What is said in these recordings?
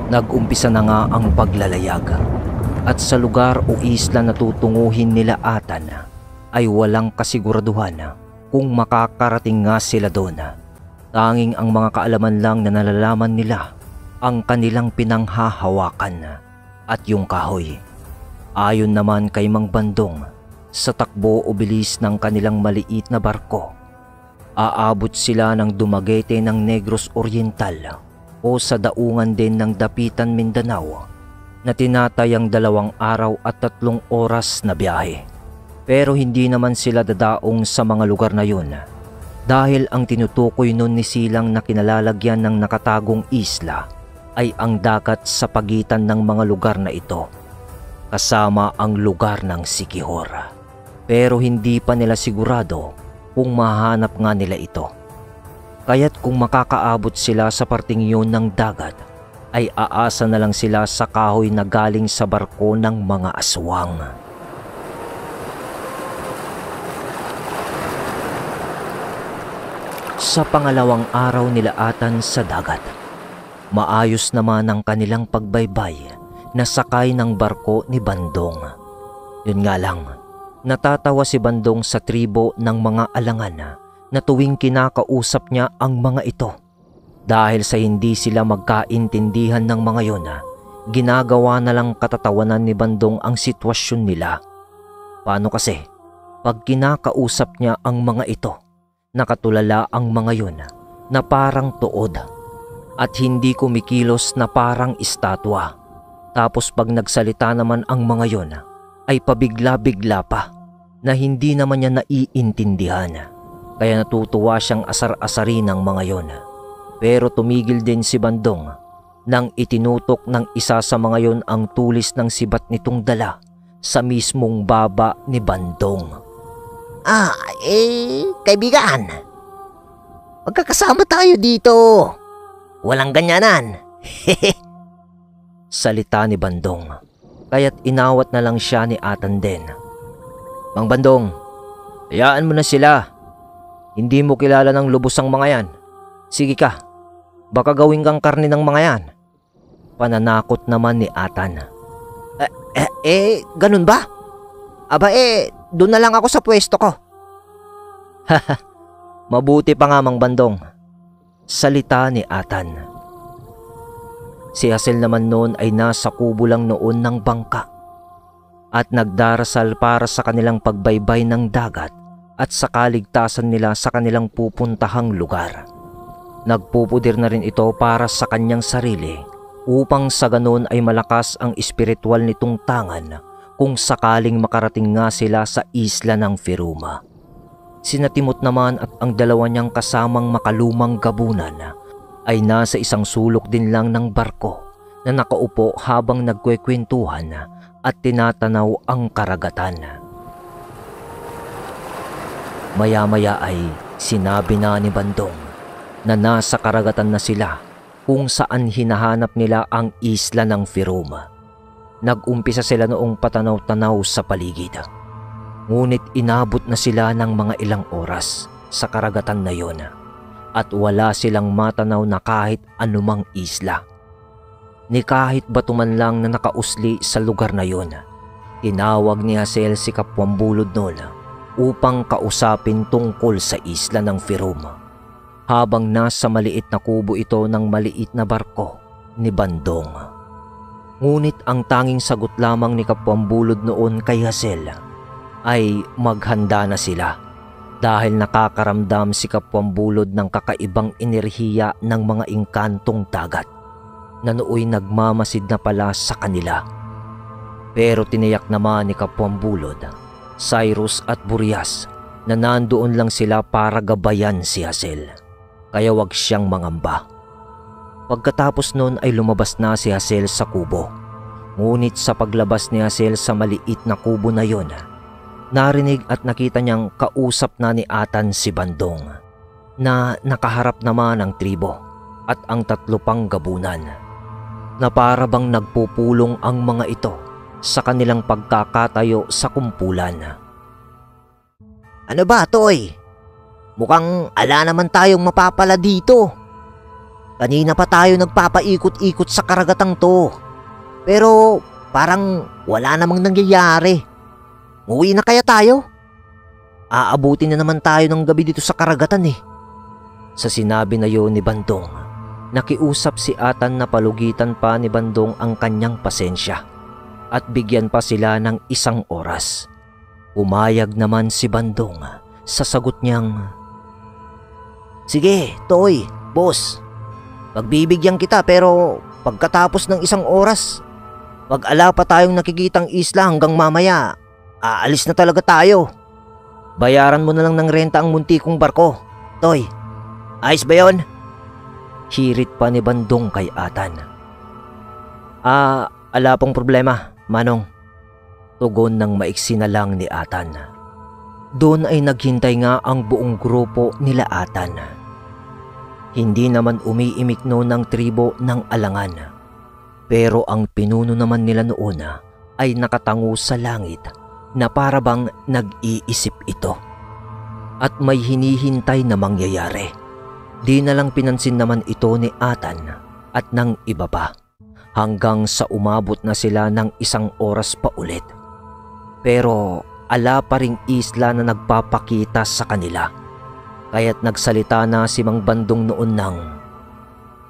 Nag-umpisa na nga ang paglalayag at sa lugar o isla na tutunguhin nila Atan ay walang kasiguraduhan kung makakarating nga sila doon. Tanging ang mga kaalaman lang na nalalaman nila ang kanilang pinanghahawakan at yung kahoy. Ayon naman kay Mang Bandong, sa takbo o bilis ng kanilang maliit na barko, aabot sila ng Dumaguete ng Negros Oriental o sa daungan din ng Dapitan, Mindanao na tinatayang 2 araw at 3 oras na biyahe. Pero hindi naman sila dadaong sa mga lugar na yun dahil ang tinutukoy nun ni Silang na kinalalagyan ng nakatagong isla ay ang dagat sa pagitan ng mga lugar na ito, kasama ang lugar ng Siquijor. Pero hindi pa nila sigurado kung mahanap nga nila ito. Kaya't kung makakaabot sila sa parting yun ng dagat, ay aasa na lang sila sa kahoy na galing sa barko ng mga aswang. Sa pangalawang araw nila Atan sa dagat, maayos naman ang kanilang pagbaybay na sakay ng barko ni Bandong. Yun nga lang, natatawa si Bandong sa tribo ng mga alangan na tuwing kinakausap niya ang mga ito. Dahil sa hindi sila magkaintindihan ng mga yon, ginagawa na lang katatawanan ni Bandong ang sitwasyon nila. Paano kasi? Pag kinakausap niya ang mga ito, nakatulala ang mga yon na parang tuod at hindi kumikilos na parang estatwa. Tapos pag nagsalita naman ang mga yon ay pabigla-bigla pa na hindi naman niya naiintindihan. Kaya natutuwa siyang asar-asarin ng mga yon. Pero tumigil din si Bandong nang itinutok ng isa sa mga yon ang tulis ng sibat nitong dala sa mismong baba ni Bandong. Kaibigan, magkakasama tayo dito. Walang ganyanan. Salita ni Bandong, kaya't inawat na lang siya ni Atan din. Mang Bandong, hayaan mo na sila. Hindi mo kilala ng lubos ang mga yan. Sige ka, baka gawin kang karne ng mga yan. Pananakot naman ni Atan. Ganun ba? Doon na lang ako sa pwesto ko. Haha, mabuti pa nga Mang Bandong. Salita ni Atan. Si Hazel naman noon ay nasa kubo lang noon ng bangka at nagdarasal para sa kanilang pagbaybay ng dagat at sa kaligtasan nila sa kanilang pupuntahang lugar. Nagpupudir na rin ito para sa kanyang sarili upang sa ganon ay malakas ang espiritual nitong tangan kung sakaling makarating nga sila sa isla ng Firuma. Sina Timot naman at ang dalawa niyang kasamang makalumang gabunan ay nasa isang sulok din lang ng barko na nakaupo habang nagkwekwentuhan at tinatanaw ang karagatan. Maya-maya ay sinabi na ni Bandong na nasa karagatan na sila kung saan hinahanap nila ang isla ng Firuma. Nag-umpisa sila noong patanaw-tanaw sa paligid. Ngunit inabot na sila ng mga ilang oras sa karagatan na yon at wala silang matanaw na kahit anumang isla. Ni kahit batuman lang na nakausli sa lugar na yon. Tinawag ni Hazel si Kapwambulod noon upang kausapin tungkol sa isla ng Firuma habang nasa maliit na kubo ito ng maliit na barko ni Bandong. Ngunit ang tanging sagot lamang ni Kapwambulod noon kay Hazel ay maghanda na sila dahil nakakaramdam si Kapwambulod ng kakaibang enerhiya ng mga engkantong dagat na nooy nagmamasid na pala sa kanila. Pero tiniyak naman ni Kapwambulod, Cyrus at Burias na nandoon lang sila para gabayan si Hazel, kaya wag siyang mangamba. Pagkatapos nun ay lumabas na si Hazel sa kubo. Ngunit sa paglabas ni Hazel sa maliit na kubo na yon, narinig at nakita niyang kausap na ni Atan si Bandong na nakaharap naman ang tribo at ang 3 pang gabunan na para bang nagpupulong ang mga ito sa kanilang pagkakatayo sa kumpulan. Ano ba, Toy? Mukhang ala naman tayong mapapala dito. Kanina pa tayo nagpapaikot-ikot sa karagatang to. Pero parang wala namang nangyayari. Uwi na kaya tayo? Aabutin na naman tayo ng gabi dito sa karagatan eh. Sa sinabi na yon ni Bandong, nakiusap si Atan na palugitan pa ni Bandong ang kanyang pasensya at bigyan pa sila ng 1 oras. Umayag naman si Bandong sa sagot niyang, "Sige, Toy, boss. Pagbibigyan kita pero pagkatapos ng 1 oras, pag ala pa tayong nakikitang isla hanggang mamaya, aalis na talaga tayo. Bayaran mo na lang ng renta ang munti kong barko, Toy. Ayos ba yon?" Hirit pa ni Bandong kay Atan. Ala pong problema, Manong." Tugon ng maiksi na lang ni Atan. Doon ay naghintay nga ang buong grupo nila Atan. Hindi naman umiimik noon ng tribo ng Alangan. Pero ang pinuno naman nila noon ay nakatango sa langit na parabang nag-iisip ito. At may hinihintay na mangyayari. Di na lang pinansin naman ito ni Atan at ng iba pa hanggang sa umabot na sila ng 1 oras pa ulit. Pero ala pa ring isla na nagpapakita sa kanila. Kaya't nagsalita na si Mang Bandong noon ng,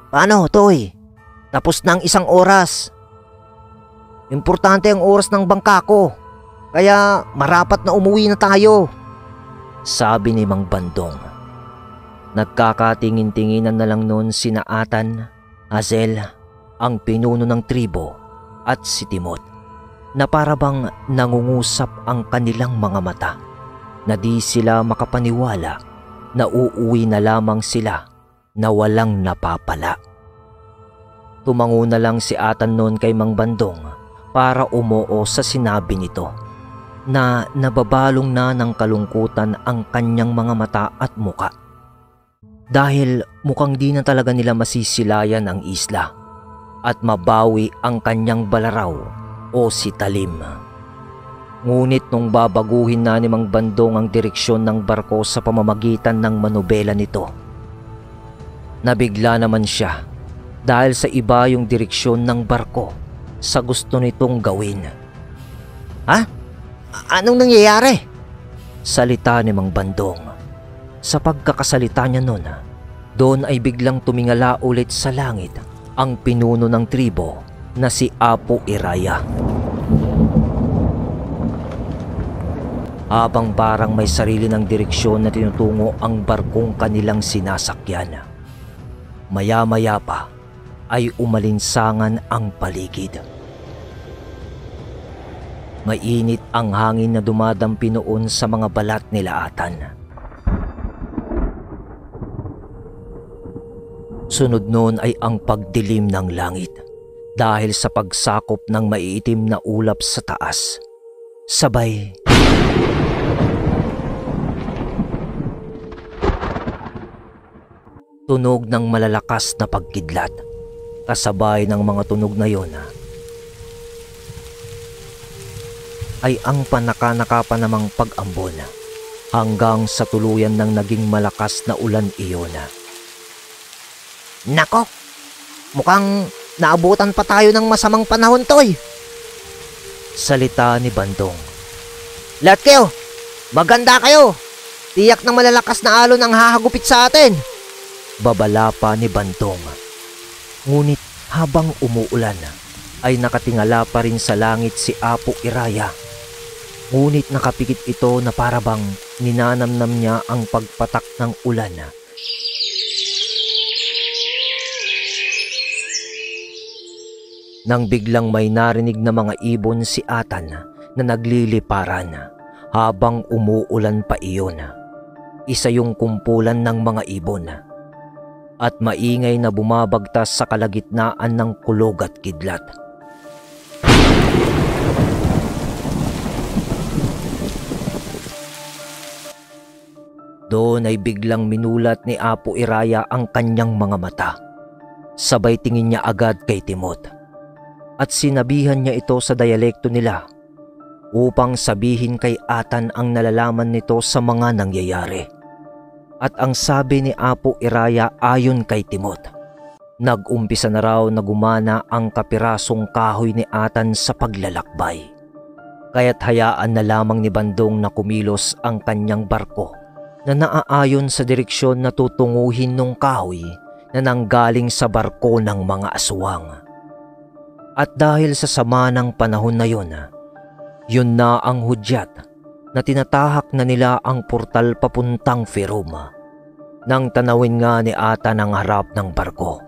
"Paano, Toy? Tapos na ang 1 oras. Importante ang oras ng bangka ko. Kaya marapat na umuwi na tayo," sabi ni Mang Bandong. Nagkakatingin-tinginan na lang noon sina Atan, Hazel, ang pinuno ng tribo, at si Timot, na parabang nangungusap ang kanilang mga mata na di sila makapaniwala na uuwi na lamang sila na walang napapala. Tumango na lang si Atan noon kay Mang Bandong para umoo sa sinabi nito na nababalong na ng kalungkutan ang kanyang mga mata at muka. Dahil mukhang di na talaga nila masisilayan ang isla at mabawi ang kanyang balaraw o si Talim. Ngunit nung babaguhin na ni Mang Bandong ang direksyon ng barko sa pamamagitan ng manobela nito, nabigla naman siya dahil sa iba yung direksyon ng barko sa gusto nitong gawin. "Ha? Anong nangyayari?" Salita ni Mang Bandong. Sa pagkakasalita niya noon, doon ay biglang tumingala ulit sa langit ang pinuno ng tribo na si Apo Iraya. Habang parang may sarili ng direksyon na tinutungo ang barkong kanilang sinasakyan. Maya-maya pa ay umalinsangan ang paligid. Mainit ang hangin na dumadampi noon sa mga balat nila Atan. Sunod noon ay ang pagdilim ng langit dahil sa pagsakop ng maiitim na ulap sa taas. Sabay tunog ng malalakas na pagkidlat. Kasabay ng mga tunog na yon ay ang panaka-naka pa namang pag-ambon hanggang sa tuluyan ng naging malakas na ulan iyon. "Nako, mukhang naabutan pa tayo ng masamang panahon, Toy," salita ni Bandong. "Lahat kayo, maganda kayo. Tiyak na malalakas na alon ang hahagupit sa atin." Babala pa ni Bandong. Ngunit habang umuulan ay nakatingala pa rin sa langit si Apo Iraya. Ngunit nakapikit ito na parabang ninanamnam niya ang pagpatak ng ulan. Nang biglang may narinig na mga ibon si Atan na nagliliparan habang umuulan pa iyon. Isa yung kumpulan ng mga ibon at maingay na bumabagtas sa kalagitnaan ng kulog at kidlat. Doon ay biglang minulat ni Apo Iraya ang kanyang mga mata. Sabay tingin niya agad kay Timot at sinabihan niya ito sa dialekto nila upang sabihin kay Atan ang nalalaman nito sa mga nangyayari. At ang sabi ni Apo Iraya ayon kay Timot, Nag-umpisa na raw na gumana ang kapirasong kahoy ni Atan sa paglalakbay. Kaya't hayaan na lamang ni Bandong na kumilos ang kanyang barko na naaayon sa direksyon na tutunguhin ng kahoy na nanggaling sa barko ng mga aswang. At dahil sa sama ng panahon na yun na ang hudyat na tinatahak na nila ang portal papuntang Firum. Nang tanawin nga ni Atan ang harap ng barko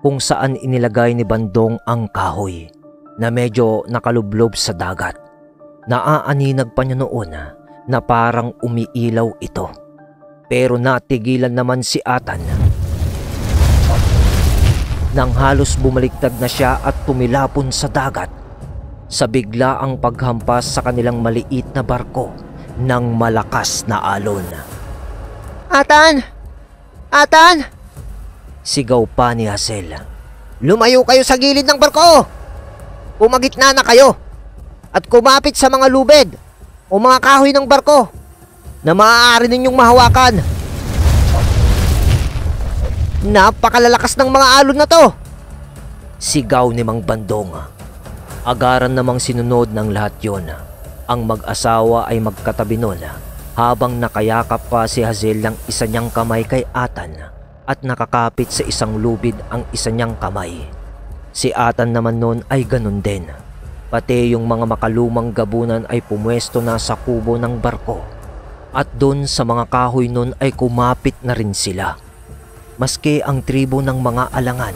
kung saan inilagay ni Bandong ang kahoy na medyo nakalublob sa dagat. Naaaninag pa niya noon na parang umiilaw ito. Pero natigilan naman si Atan nang halos bumaliktad na siya at tumilapon sa dagat sa biglaang paghampas sa kanilang maliit na barko ng malakas na alon. Atan! Atan! Sigaw pa ni Hazel. Lumayo kayo sa gilid ng barko! Pumagitna na kayo at kumapit sa mga lubid o mga kahoy ng barko na maaari ninyong mahawakan. Napakalalakas ng mga alon na to! Sigaw ni Mang Bandong. Agaran namang sinunod ng lahat yon. Ang mag-asawa ay magkatabi nun habang nakayakap pa si Hazel ng isa niyang kamay kay Atan at nakakapit sa isang lubid ang isa niyang kamay. Si Atan naman nun ay ganun din. Pati yung mga makalumang gabunan ay pumwesto na sa kubo ng barko. At dun sa mga kahoy nun ay kumapit na rin sila. Maski ang tribo ng mga alangan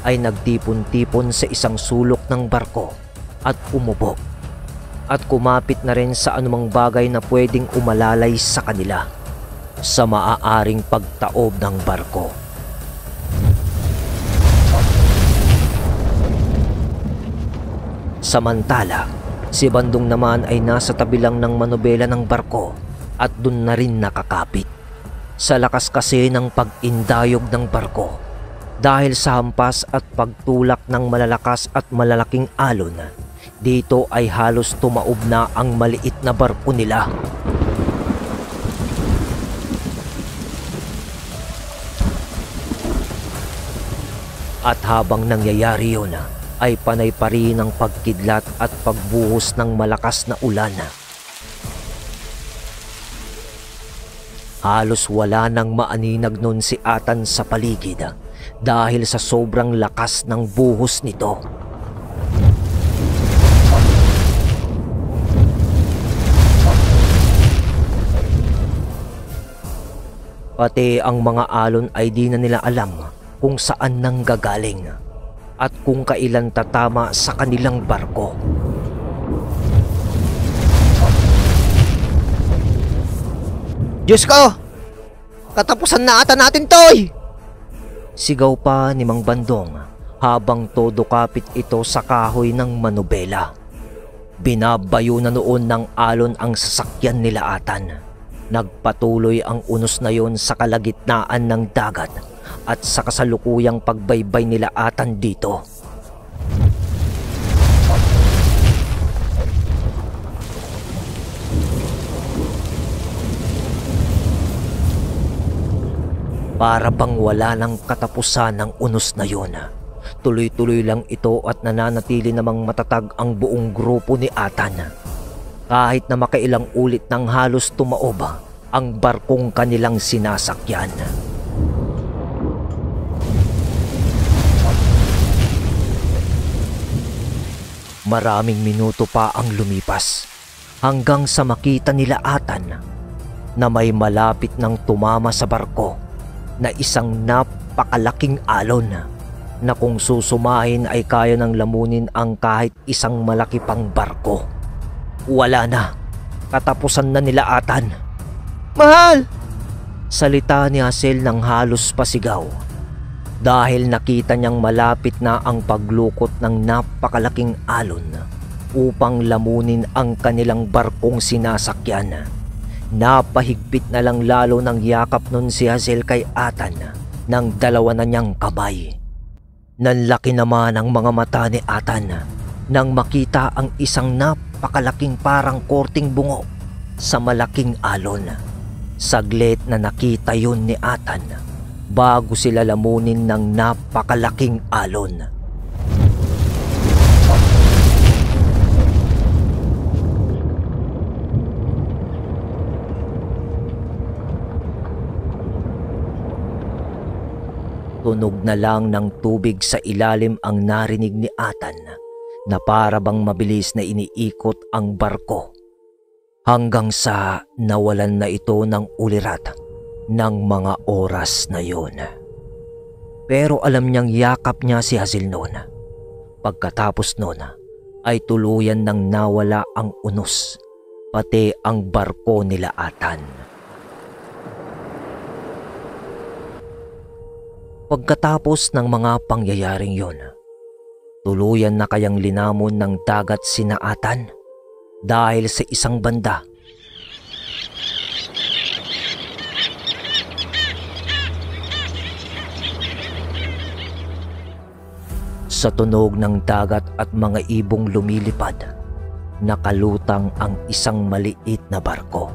ay nagtipon-tipon sa isang sulok ng barko at umupo. At kumapit na rin sa anumang bagay na pwedeng umalalay sa kanila sa maaaring pagtaob ng barko. Samantala, si Bandong naman ay nasa tabi lang ng manobela ng barko at dun na rin nakakapit. Sa lakas kasi ng pag-indayog ng barko, dahil sa hampas at pagtulak ng malalakas at malalaking alon, dito ay halos tumaob na ang maliit na barko nila. At habang nangyayari yun, ay panay pa rin ang pagkidlat at pagbuhos ng malakas na ulan. Halos wala nang maaninag nun si Atan sa paligid dahil sa sobrang lakas ng buhos nito. Pati ang mga alon ay di na nila alam kung saan nang gagaling at kung kailan tatama sa kanilang barko. Diyos ko! Katapusan na ata natin to'y! Sigaw pa ni Mang Bandong habang todo kapit ito sa kahoy ng manobela. Binabayo na noon ng alon ang sasakyan nila Atan. Nagpatuloy ang unos na yon sa kalagitnaan ng dagat at sa kasalukuyang pagbaybay nila Atan dito. Para bang wala nang katapusan ng unos na yon. Tuloy-tuloy lang ito at nananatili namang matatag ang buong grupo ni Atan. Kahit na makailang ulit nang halos tumaob ang barkong kanilang sinasakyan. Maraming minuto pa ang lumipas hanggang sa makita nila Atan na may malapit nang tumama sa barko na isang napakalaking alon na kung susumahin ay kaya nang lamunin ang kahit isang malaki pang barko. Wala na. Katapusan na nila Atan. Mahal! Salita ni Hazel ng halos pasigaw dahil nakita niyang malapit na ang paglukot ng napakalaking alon upang lamunin ang kanilang barkong sinasakyan. Napahigpit na lang lalo ng yakap nun si Hazel kay Atan ng dalawa na niyang kamay. Nanlaki naman ang mga mata ni Atan nang makita ang isang napakalaking parang korting bungo sa malaking alon. Saglit na nakita yun ni Atan bago sila lamunin ng napakalaking alon. Tunog na lang ng tubig sa ilalim ang narinig ni Atan na para bang mabilis na iniikot ang barko hanggang sa nawalan na ito ng ulirat ng mga oras na yun. Pero alam niyang yakap niya si Hazel noon. Pagkatapos noon ay tuluyan nang nawala ang unos, pati ang barko nila Atan. Pagkatapos ng mga pangyayaring yon, tuluyan na kayang linamon ng dagat sina Atan dahil sa isang banda. Sa tunog ng dagat at mga ibong lumilipad, nakalutang ang isang maliit na barko.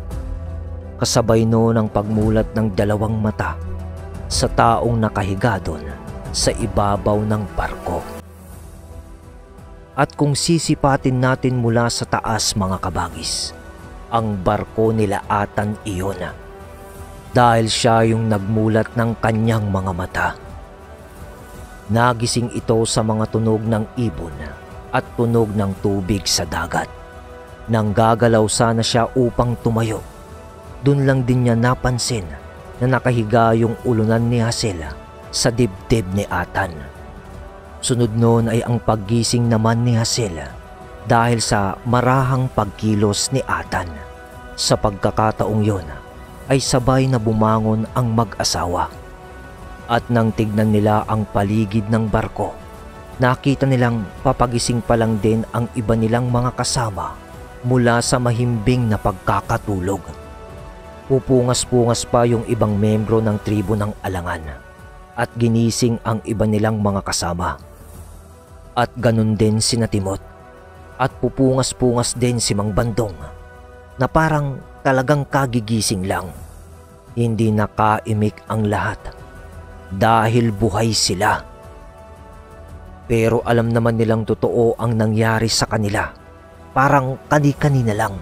Kasabay noon ang pagmulat ng dalawang mata sa taong nakahiga doon sa ibabaw ng barko. At kung sisipatin natin mula sa taas mga kabagis, ang barko nila Atan iyon dahil siya yung nagmulat ng kanyang mga mata. Nagising ito sa mga tunog ng ibon at tunog ng tubig sa dagat. Nang gagalaw sana siya upang tumayo, dun lang din niya napansin na nakahiga yung ulunan ni Hazel sa dibdib ni Atan. Sunod noon ay ang paggising naman ni Hazel dahil sa marahang pagkilos ni Atan. Sa pagkakataong yon ay sabay na bumangon ang mag-asawa. At nang tignan nila ang paligid ng barko, nakita nilang papagising pa lang din ang iba nilang mga kasama mula sa mahimbing na pagkakatulog. Pupungas-pungas pa yung ibang membro ng tribo ng Alangan at ginising ang iba nilang mga kasama. At ganun din sina Timot at pupungas-pungas din si Mang Bandong na parang talagang kagigising lang. Hindi nakaimik ang lahat dahil buhay sila. Pero alam naman nilang totoo ang nangyari sa kanila, parang kani-kanina lang.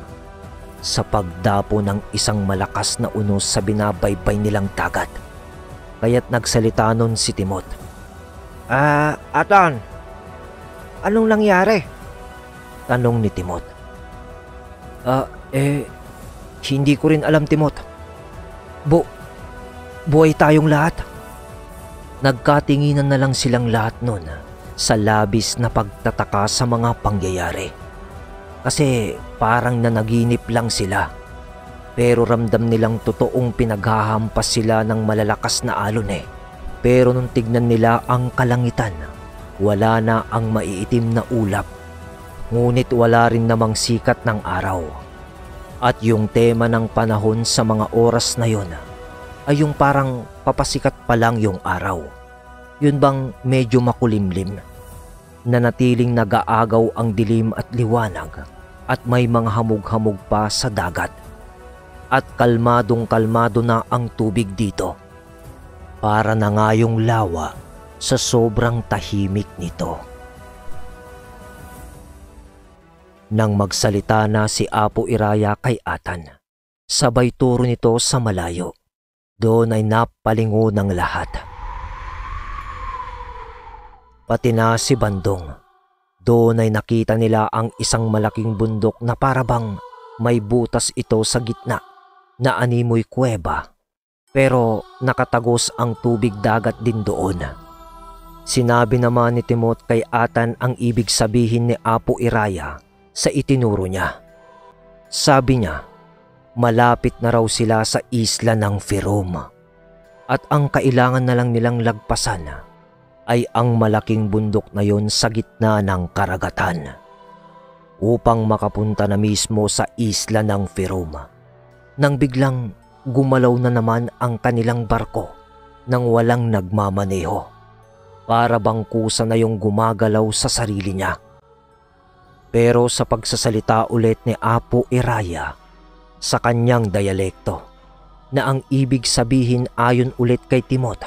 Sa pagdapo ng isang malakas na unos sa binabaybay nilang dagat. Kaya't nagsalita nun si Timot. Atan, anong nangyari? Tanong ni Timot. Hindi ko rin alam, Timot. Buhay tayong lahat. Nagkatinginan na lang silang lahat nun sa labis na pagtataka sa mga pangyayari. Kasi parang nanaginip lang sila. Pero ramdam nilang totoong pinaghahampas sila ng malalakas na alon Pero nung tignan nila ang kalangitan, wala na ang maiitim na ulap. Ngunit wala rin namang sikat ng araw. At yung tema ng panahon sa mga oras na yon ay yung parang papasikat pa lang yung araw. Yun bang medyo makulimlim? Nanatiling nag-aagaw ang dilim at liwanag at may mga hamog-hamog pa sa dagat. At kalmadong-kalmado na ang tubig dito. Para na nga yung lawa sa sobrang tahimik nito. Nang magsalita na si Apo Iraya kay Atan, sabay turo nito sa malayo. Doon ay napalingo ng lahat. Pati na si Bandong. Doon ay nakita nila ang isang malaking bundok na parabang may butas ito sa gitna na animoy kuweba. Pero nakatagos ang tubig dagat din doon. Sinabi naman ni Timot kay Atan ang ibig sabihin ni Apo Iraya sa itinuro niya. Sabi niya, malapit na raw sila sa isla ng Firom. At ang kailangan na lang nilang lagpasan ay ang malaking bundok na yon sa gitna ng karagatan upang makapunta na mismo sa isla ng Firom. Nang biglang gumalaw na naman ang kanilang barko nang walang nagmamaneho. Para bang kusa na yung gumagalaw sa sarili niya. Pero sa pagsasalita ulit ni Apo Iraya sa kanyang dialekto na ang ibig sabihin ayon ulit kay Timot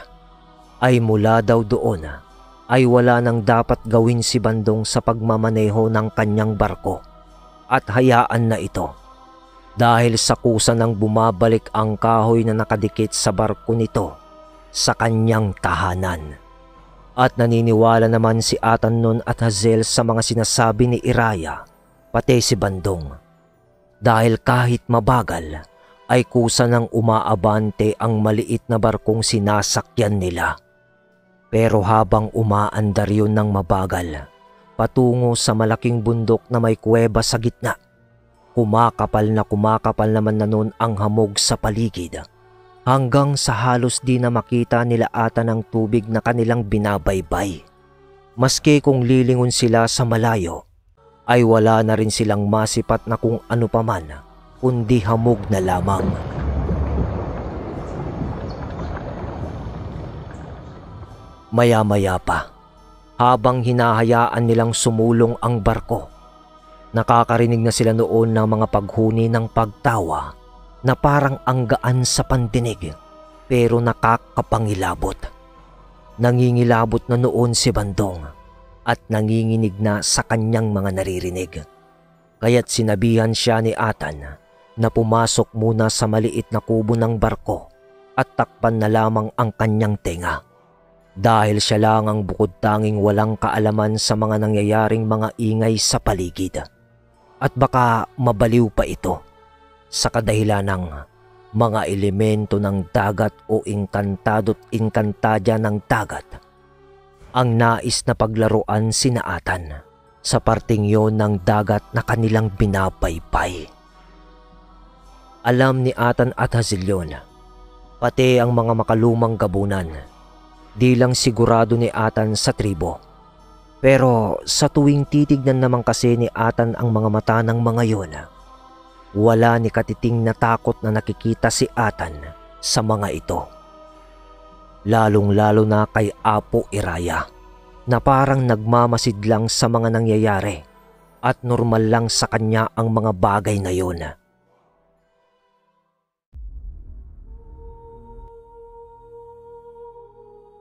ay mula daw doon ay wala nang dapat gawin si Bandong sa pagmamaneho ng kanyang barko at hayaan na ito dahil sa kusa nang bumabalik ang kahoy na nakadikit sa barko nito sa kanyang tahanan. At naniniwala naman si Atan nun at Hazel sa mga sinasabi ni Iraya pati si Bandong dahil kahit mabagal ay kusa nang umaabante ang maliit na barkong sinasakyan nila. Pero habang umaandar yun ng mabagal patungo sa malaking bundok na may kuweba sa gitna, kumakapal naman na nun ang hamog sa paligid hanggang sa halos di na makita nila ata ng tubig na kanilang binabaybay. Maski kung lilingon sila sa malayo ay wala na rin silang masipat na kung ano paman kundi hamog na lamang. Maya-maya pa, habang hinahayaan nilang sumulong ang barko, nakakarinig na sila noon ng mga paghuni ng pagtawa na parang ang gaan sa pandinig pero nakakapangilabot. Nangingilabot na noon si Bandong at nanginginig na sa kanyang mga naririnig. Kaya't sinabihan siya ni Atan na pumasok muna sa maliit na kubo ng barko at takpan na lamang ang kanyang tenga. Dahil siya lang ang bukod tanging walang kaalaman sa mga nangyayaring mga ingay sa paligid. At baka mabaliw pa ito sa kadahilan ng mga elemento ng dagat o inkantado't inkantadya ng dagat ang nais na paglaruan sina Atan sa parting yon ng dagat na kanilang binabaybay. Alam ni Atan at Hazel yun, pati ang mga makalumang gabunan. Di lang sigurado ni Atan sa tribo. Pero sa tuwing titignan naman kasi ni Atan ang mga mata ng mga yun, wala ni katiting na takot na nakikita si Atan sa mga ito. Lalong-lalo na kay Apo Iraya na parang nagmamasid lang sa mga nangyayari at normal lang sa kanya ang mga bagay na yun.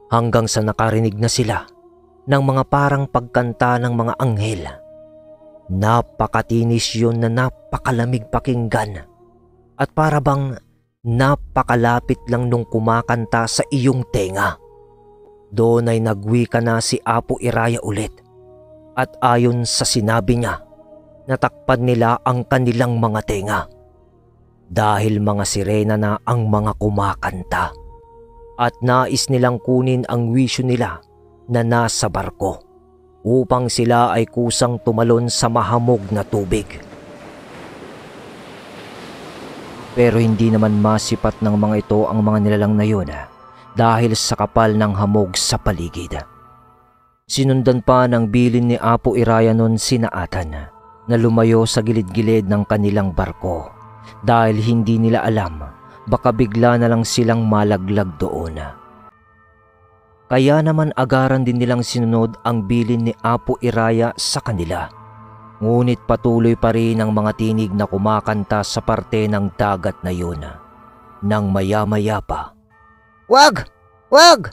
Hanggang sa nakarinig na sila ng mga parang pagkanta ng mga anghel. Napakatinis yun na napakalamig pakinggan at para bang napakalapit lang nung kumakanta sa iyong tenga. Doon ay nagwika na si Apo Iraya ulit at ayon sa sinabi niya, natakpan nila ang kanilang mga tenga dahil mga sirena na ang mga kumakanta. At nais nilang kunin ang wisyo nila na nasa barko upang sila ay kusang tumalon sa mahamog na tubig. Pero hindi naman masipat ng mga ito ang mga nilalang na yun dahil sa kapal ng hamog sa paligid. Sinundan pa ng bilin ni Apo Iraya nun sina Atan na lumayo sa gilid-gilid ng kanilang barko dahil hindi nila alam baka bigla na lang silang malaglag doon. Kaya naman agaran din nilang sinunod ang bilin ni Apo Iraya sa kanila. Ngunit patuloy pa rin ang mga tinig na kumakanta sa parte ng dagat na yun. Nang maya-maya pa, "Wag! Wag!"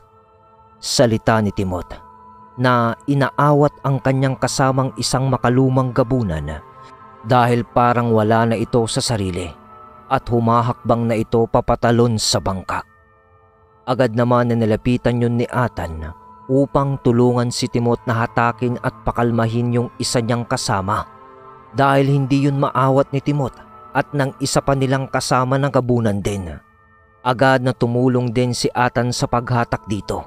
salita ni Timot na inaawat ang kanyang kasamang isang makalumang gabunan dahil parang wala na ito sa sarili at humahakbang na ito papatalon sa bangka. Agad naman na nilapitan yun ni Atan upang tulungan si Timot na hatakin at pakalmahin yung isa niyang kasama dahil hindi yun maawat ni Timot at ng isa pa nilang kasama na gabunan din. Agad na tumulong din si Atan sa paghatak dito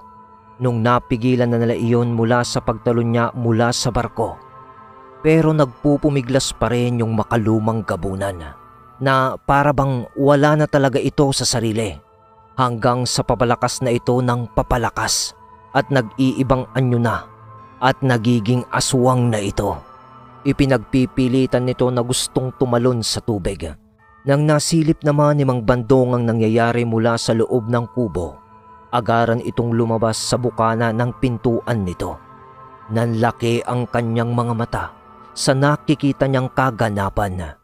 nung napigilan na nila iyon mula sa pagtalon niya mula sa barko. Pero nagpupumiglas pa rin yung makalumang gabunan na para bang wala na talaga ito sa sarili hanggang sa papalakas na ito ng papalakas at nag-iibang anyo na at nagiging aswang na ito. Ipinagpipilitan nito na gustong tumalon sa tubig. Nang nasilip naman ni Mang Bandong ang nangyayari mula sa loob ng kubo, agaran itong lumabas sa bukana ng pintuan nito. Nanlaki ang kanyang mga mata sa nakikita niyang kaganapan.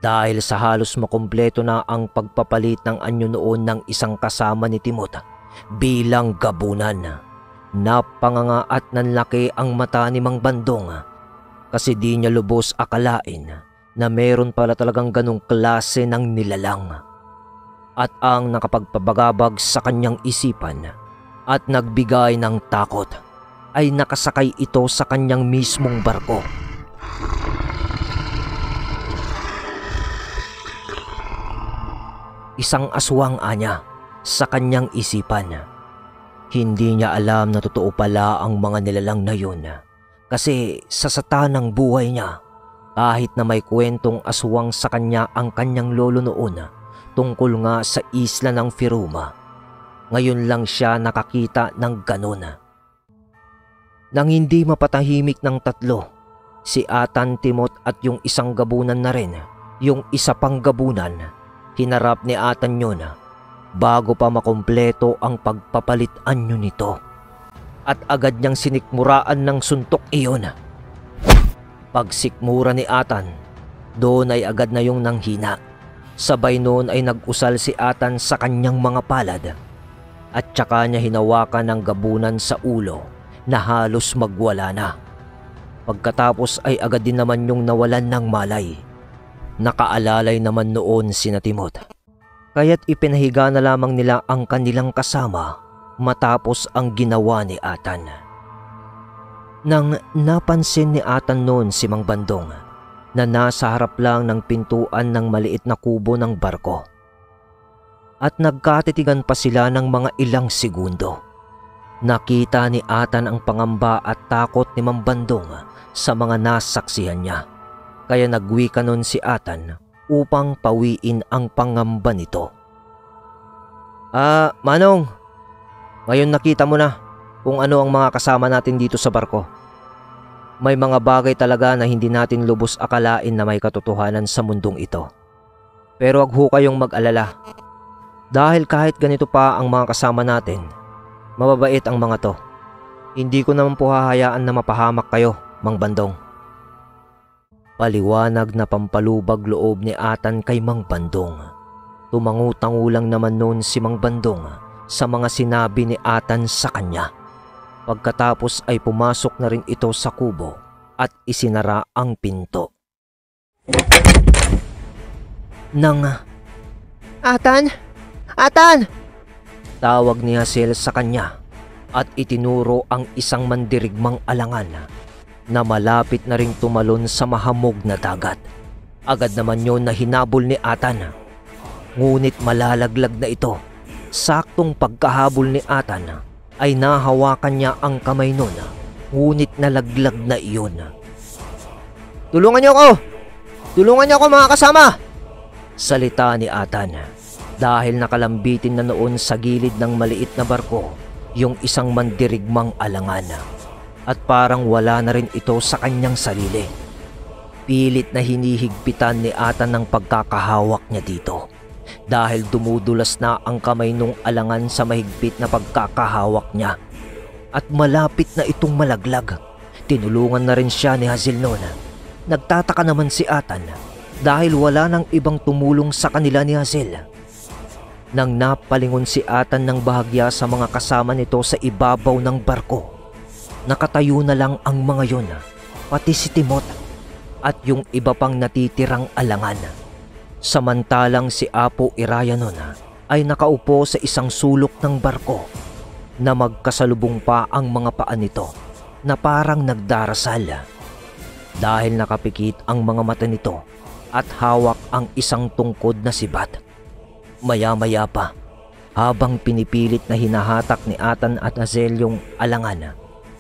Dahil sa halos makumpleto na ang pagpapalit ng anyo noon ng isang kasama ni Timot, bilang gabunan. Napanganga at nanlaki ang mata ni Mang Bandong kasi di niya lubos akalain na meron pala talagang ganong klase ng nilalang. At ang nakapagpabagabag sa kanyang isipan at nagbigay ng takot ay nakasakay ito sa kanyang mismong barko. Isang aswang anya sa kanyang isipan. Hindi niya alam na totoo pala ang mga nilalang na yun kasi sa satanang buhay niya, kahit na may kwentong aswang sa kanya ang kanyang lolo noon tungkol nga sa isla ng Firuma, ngayon lang siya nakakita ng ganon. Nang hindi mapatahimik ng tatlo, si Atan, Timot at yung isang gabunan na rin, yung isa pang gabunan, hinarap ni Atan yun bago pa makumpleto ang pagpapalit anyo nito. At agad niyang sinikmuraan ng suntok iyon. Pagsikmura ni Atan, doon ay agad na yung nanghina. Sabay noon ay nag-usal si Atan sa kanyang mga palad at tsaka niya hinawakan ng gabunan sa ulo na halos magwala na. Pagkatapos ay agad din naman yung nawalan ng malay. Nakaalalay naman noon sina Timot. Kaya't ipinahiga na lamang nila ang kanilang kasama matapos ang ginawa ni Atan. Nang napansin ni Atan noon si Mang Bandong na nasa harap lang ng pintuan ng maliit na kubo ng barko. At nagkatitigan pa sila ng mga ilang segundo. Nakita ni Atan ang pangamba at takot ni Mang Bandong sa mga nasaksihan niya. Kaya nagwika noon si Atan upang pawiin ang pangamba nito. Manong, ngayon nakita mo na kung ano ang mga kasama natin dito sa barko. May mga bagay talaga na hindi natin lubos akalain na may katotohanan sa mundong ito. Pero wag ho kayong mag-alala. Dahil kahit ganito pa ang mga kasama natin, mababait ang mga to. Hindi ko naman po hahayaan na mapahamak kayo, Mang Bandong. Paliwanag na pampalubag loob ni Atan kay Mang Bandong. Tumangu-tangu lang naman noon si Mang Bandong sa mga sinabi ni Atan sa kanya. Pagkatapos ay pumasok na rin ito sa kubo at isinara ang pinto. Atan! Atan! Tawag ni Hazel sa kanya at itinuro ang isang mandirigmang alangan na malapit na ring tumalon sa mahamog na dagat. Agad naman yon na hinabol ni Atan. Ngunit malalaglag na ito. Saktong pagkahabol ni Atan ay nahawakan niya ang kamay nun. Ngunit nalaglag na iyon. Tulungan niyo ako! Tulungan niyo ako mga kasama! Salita ni Atan dahil nakalambitin na noon sa gilid ng maliit na barko yung isang mandirigmang alangan. At parang wala na rin ito sa kanyang sarili. Pilit na hinihigpitan ni Atan ng pagkakahawak niya dito dahil dumudulas na ang kamay nung alangan sa mahigpit na pagkakahawak niya. At malapit na itong malaglag. Tinulungan na rin siya ni Hazel noon. Nagtataka naman si Atan dahil wala nang ibang tumulong sa kanila ni Hazel. Nang napalingon si Atan ng bahagya sa mga kasama nito sa ibabaw ng barko, nakatayo na lang ang mga yon, pati si Timot at yung iba pang natitirang alangan. Samantalang si Apo Iraya nun ay nakaupo sa isang sulok ng barko na magkasalubong pa ang mga paa nito na parang nagdarasal. Dahil nakapikit ang mga mata nito at hawak ang isang tungkod na sibat. Maya-maya pa, habang pinipilit na hinahatak ni Atan at Hazel yung alangan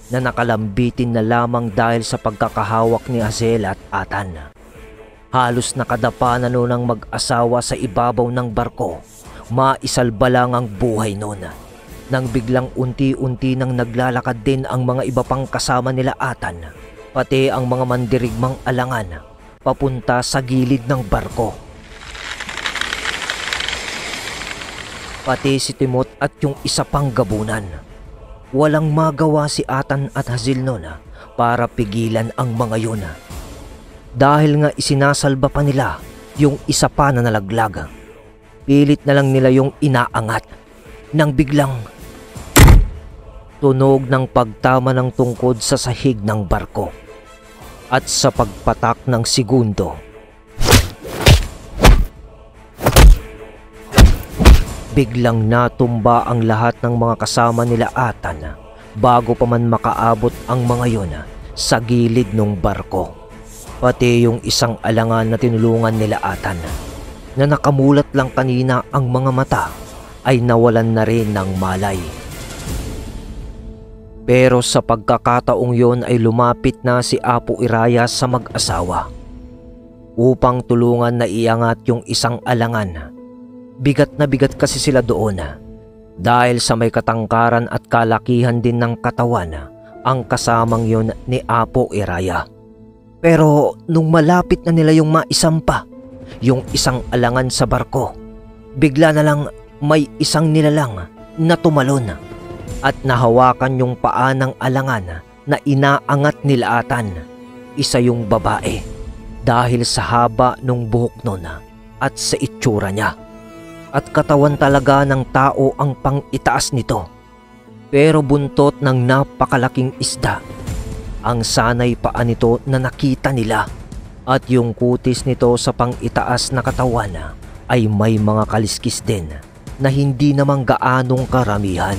na nakalambitin na lamang dahil sa pagkakahawak ni Hazel at Atan. Halos nakadapa na noon ang mag-asawa sa ibabaw ng barko. Maisalba lang ang buhay noon. Nang biglang unti-unti nang naglalakad din ang mga iba pang kasama nila Atan, pati ang mga mandirigmang alangan, papunta sa gilid ng barko. Pati si Timot at yung isa pang gabunan. Walang magawa si Atan at Hazel noon para pigilan ang mga yun. Dahil nga isinasalba pa nila yung isa pa na nalaglag. Pilit na lang nila yung inaangat nang biglang tunog ng pagtama ng tungkod sa sahig ng barko. At sa pagpatak ng segundo, biglang natumba ang lahat ng mga kasama nila Atan bago pa man makaabot ang mga yon sa gilid ng barko. Pati yung isang alangan na tinulungan nila Atan na nakamulat lang kanina ang mga mata ay nawalan na rin ng malay. Pero sa pagkakataong yon ay lumapit na si Apo Iraya sa mag-asawa upang tulungan na iangat yung isang alangan. Bigat na bigat kasi sila doon dahil sa may katangkaran at kalakihan din ng katawan ang kasamang yon ni Apo Iraya. Pero nung malapit na nila yung maisampa yung isang alangan sa barko, bigla na lang may isang nilalang na tumalon at nahawakan yung paa ng alangan na inaangat nila Atan. Isa yung babae dahil sa haba ng buhok nun at sa itsura niya. At katawan talaga ng tao ang pang-itaas nito. Pero buntot ng napakalaking isda ang sanay paa nito na nakita nila. At yung kutis nito sa pang-itaas na katawan ay may mga kaliskis din na hindi naman gaanong karamihan.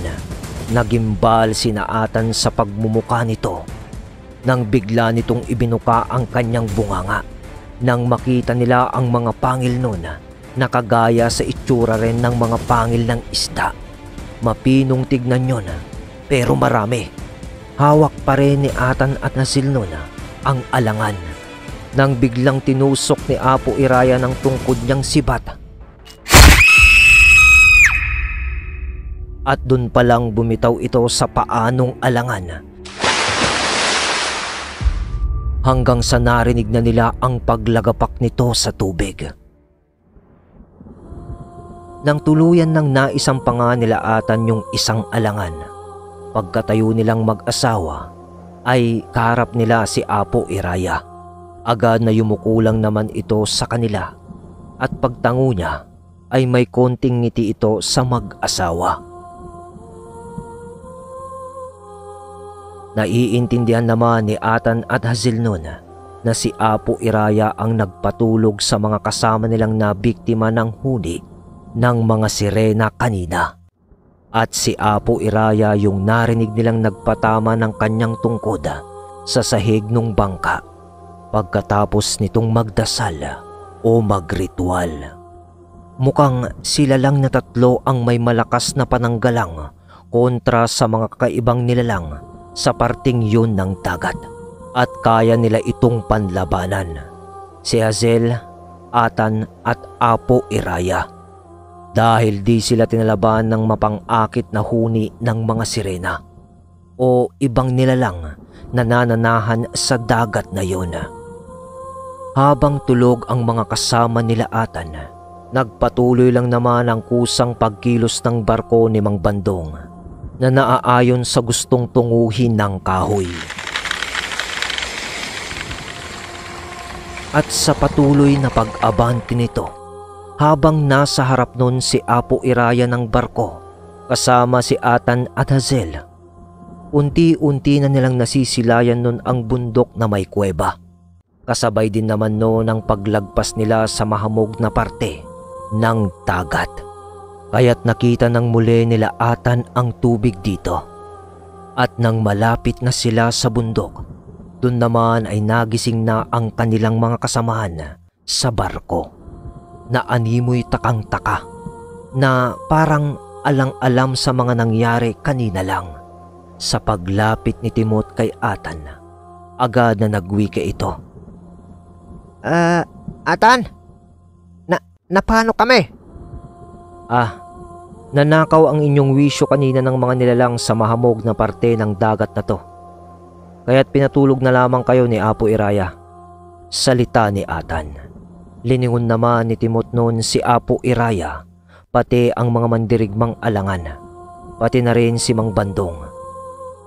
Nagimbal sina Atan sa pagmumuka nito nang bigla nitong ibinuka ang kanyang bunganga. Nang makita nila ang mga pangil nun na kagaya sa itsura rin ng mga pangil ng isda. Mapinong tignan yun pero marami. Hawak pa rin ni Atan at Hazel nun ang alangan. Nang biglang tinusok ni Apo Iraya ng tungkod niyang sibat. At dun palang bumitaw ito sa paanong alangan. Hanggang sa narinig na nila ang paglagapak nito sa tubig. Nang tuluyan ng naisampa nila Atan yung isang alangan, pagkatayo nilang mag-asawa ay kaharap nila si Apo Iraya. Agad na yumukulang naman ito sa kanila at pagtango niya ay may konting ngiti ito sa mag-asawa. Naiintindihan naman ni Atan at Hazel noon na si Apo Iraya ang nagpatulog sa mga kasama nilang nabiktima ng huli ng mga sirena kanina. At si Apo Iraya yung narinig nilang nagpatama ng kanyang tungkod sa sahig ng bangka pagkatapos nitong magdasal o magritual. Mukhang sila lang na tatlo ang may malakas na pananggalang kontra sa mga kakaibang nilalang sa parting yun ng dagat at kaya nila itong panlabanan. Si Hazel, Atan at Apo Iraya. Dahil di sila tinalaban ng mapang-akit na huni ng mga sirena o ibang nilalang na nananahan sa dagat na yun. Habang tulog ang mga kasama nila Atan, nagpatuloy lang naman ang kusang pagkilos ng barko ni Mang Bandong na naaayon sa gustong tunguhin ng kahoy. At sa patuloy na pag-abante nito, habang nasa harap nun si Apo Iraya ng barko kasama si Atan at Hazel, unti-unti na nilang nasisilayan nun ang bundok na may kuweba. Kasabay din naman noon ang paglagpas nila sa mahamog na parte ng dagat. Kaya't nakita ng muli nila Atan ang tubig dito. At nang malapit na sila sa bundok, dun naman ay nagising na ang kanilang mga kasamahan sa barko. Na animoy takang-taka na parang alang-alam sa mga nangyari kanina lang. Sa paglapit ni Timot kay Atan, agad na nagwika ito. Atan? Napano kami? Nanakaw ang inyong wisyo kanina ng mga nilalang sa mahamog na parte ng dagat na to. Kaya't pinatulog na lamang kayo ni Apo Iraya. Salita ni Atan. Liningon naman ni Timot noon si Apo Iraya, pati ang mga mandirigmang alangan, pati na rin si Mang Bandong.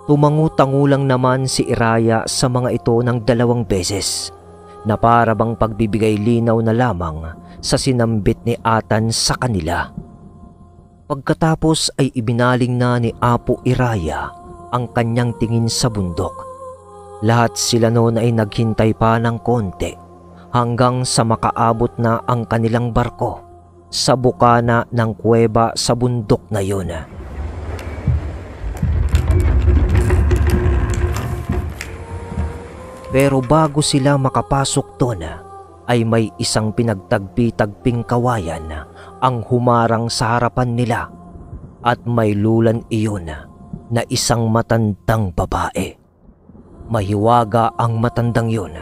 Tumangu-tangu lang naman si Iraya sa mga ito ng 2 beses na para bang pagbibigay linaw na lamang sa sinambit ni Atan sa kanila. Pagkatapos ay ibinaling na ni Apo Iraya ang kanyang tingin sa bundok. Lahat sila noon ay naghintay pa ng konti hanggang sa makaabot na ang kanilang barko sa bukana ng kuweba sa bundok na yun. Pero bago sila makapasok doon, ay may isang pinagtagpi-tagping kawayan ang humarang sa harapan nila at may lulan iyon na isang matandang babae. Mahiwaga ang matandang yun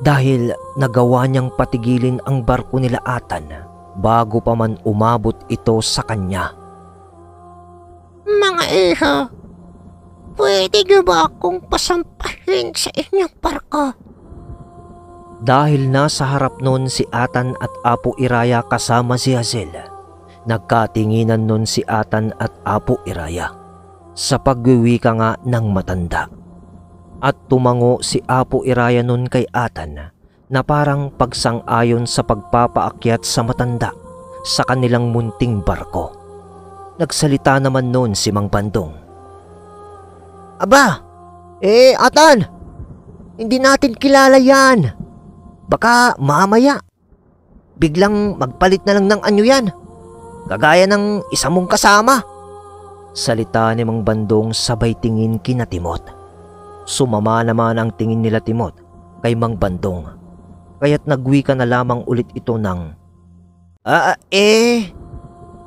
dahil nagawa niyang patigilin ang barko nila Atan bago pa man umabot ito sa kanya. Mga iho, pwede niyo ba akong pasampahin sa inyong barko? Dahil nasa harap nun si Atan at Apo Iraya kasama si Hazel, nagkatinginan nun si Atan at Apo Iraya sa pagwiwika nga ng matanda. At tumango si Apo Iraya nun kay Atan na parang pagsang-ayon sa pagpapaakyat sa matanda sa kanilang munting barko. Nagsalita naman nun si Mang Bandong. Aba, Atan, hindi natin kilala yan. Baka mamaya, biglang magpalit na lang ng anyo yan, kagaya ng isa mong kasama. Salita ni Mang Bandong sabay tingin kina Timot. Sumama naman ang tingin nila Timot kay Mang Bandong, kaya't nagwika na lamang ulit ito ng,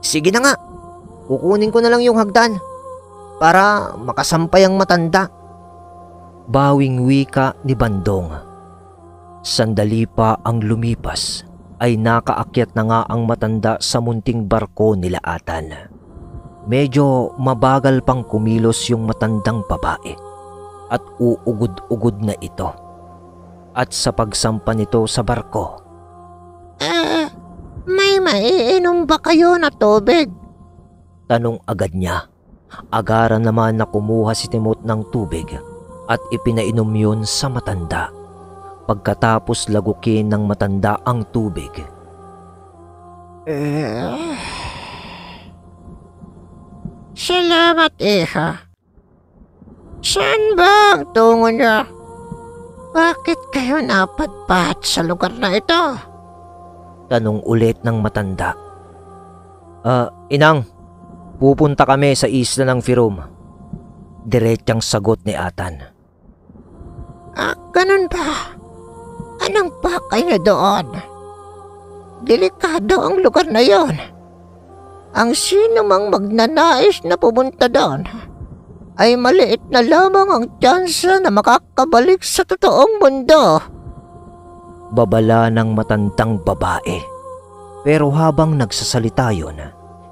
sige na nga, kukunin ko na lang yung hagdan para makasampay ang matanda. Bawing wika ni Bandong. Sandali pa ang lumipas ay nakaakyat na nga ang matanda sa munting barko nila Atan. Medyo mabagal pang kumilos yung matandang babae at uugod-ugod na ito. At sa pagsampa nito sa barko, May maiinom ba kayo na tubig? Tanong agad niya. Agaran naman na kumuha si Timot ng tubig at ipinainom yun sa matanda. Pagkatapos lagukin ng matanda ang tubig. Salamat, Iha. Saan ba ang tungo niya? Bakit kayo napadpad sa lugar na ito? Tanong ulit ng matanda. Inang, pupunta kami sa isla ng Firom. Diretsang sagot ni Atan. Ganun ba? Anong pakay na doon? Delikado ang lugar na yon. Ang sino mang magnanais na pumunta doon ay maliit na lamang ang tsansa na makakabalik sa totoong mundo. Babala ng matandang babae. Pero habang nagsasalita yun,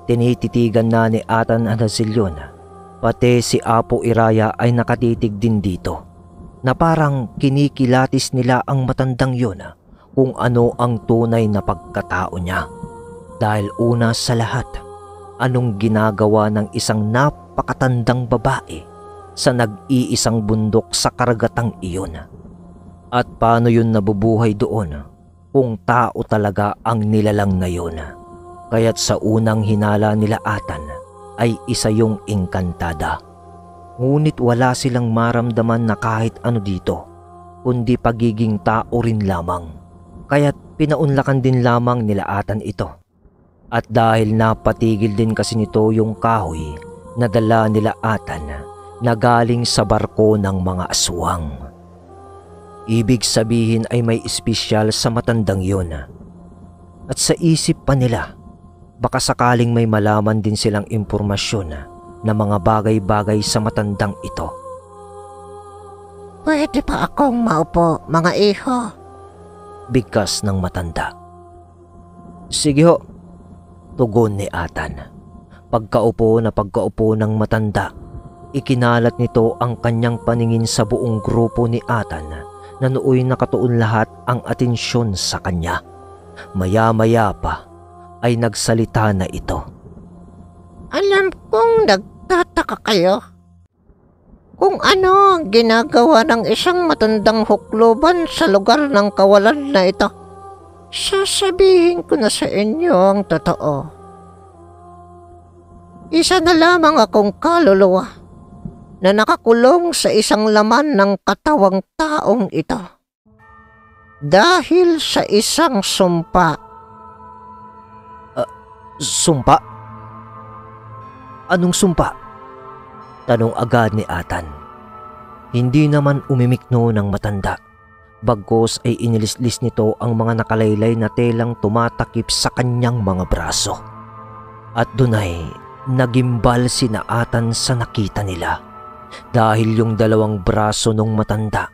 tinititigan na ni Atan at Hasilyon, pati si Apo Iraya ay nakatitig din dito, na parang kinikilatis nila ang matandang yun kung ano ang tunay na pagkatao niya. Dahil una sa lahat, anong ginagawa ng isang napakatandang babae sa nag-iisang bundok sa karagatang iyon? At paano yun nabubuhay doon kung tao talaga ang nilalang na yun? Kaya't sa unang hinala nila Atan ay isa yung engkantada. Ngunit wala silang maramdaman na kahit ano dito, kundi pagiging tao rin lamang. Kaya't pinaunlakan din lamang nila Atan ito. At dahil napatigil din kasi nito yung kahoy na dala nila Atan na galing sa barko ng mga aswang. Ibig sabihin ay may espesyal sa matandang yun. At sa isip pa nila, baka sakaling may malaman din silang impormasyon na mga bagay-bagay sa matandang ito. Pwede pa akong maupo, mga iho? Bigkas ng matanda. Sige ho, tugon ni Atan. Pagkaupo ng matanda, ikinalat nito ang kanyang paningin sa buong grupo ni Atan na nooy nakatuon lahat ang atensyon sa kanya. Maya-maya pa ay nagsalita na ito. Alam kong nagtataka kayo kung ano ang ginagawa ng isang matandang hukluban sa lugar ng kawalan na ito. Sasabihin ko na sa inyo ang totoo. Isa na lamang akong kaluluwa na nakakulong sa isang laman ng katawang taong ito. Dahil sa isang sumpa. Sumpa? Anong sumpa? Tanong agad ni Atan. Hindi naman umimikno ng matanda. Bagkos ay inilislis nito ang mga nakalaylay na telang tumatakip sa kanyang mga braso. At doon ay nagimbal si Atan sa nakita nila. Dahil yung dalawang braso ng matanda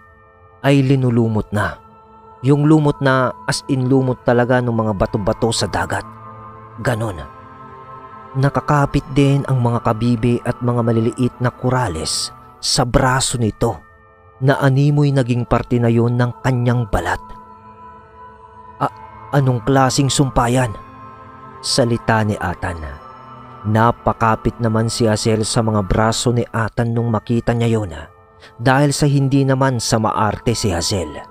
ay linulumot na. Yung lumot na as in lumot talaga ng mga bato-bato sa dagat. Ganon. Nakakapit din ang mga kabibi at mga maliliit na kurales sa braso nito na animoy naging parte na yon ng kanyang balat. Anong klasing sumpayan? Salita ni Atan. Napakapit naman si Hazel sa mga braso ni Atan nung makita niya yon dahil sa hindi naman sa maarte si Hazel.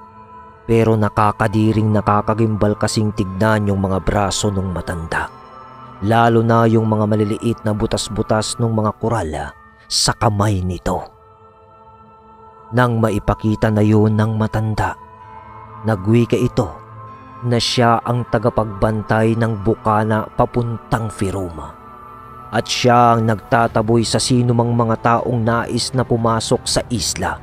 Pero nakakadiring nakakagimbal kasing tignan yung mga braso ng matanda. Lalo na yung mga maliliit na butas-butas ng mga kurala sa kamay nito. Nang maipakita na yun ng matanda, nagwika ito na siya ang tagapagbantay ng bukana papuntang Firuma. At siya ang nagtataboy sa sinumang mga taong nais na pumasok sa isla.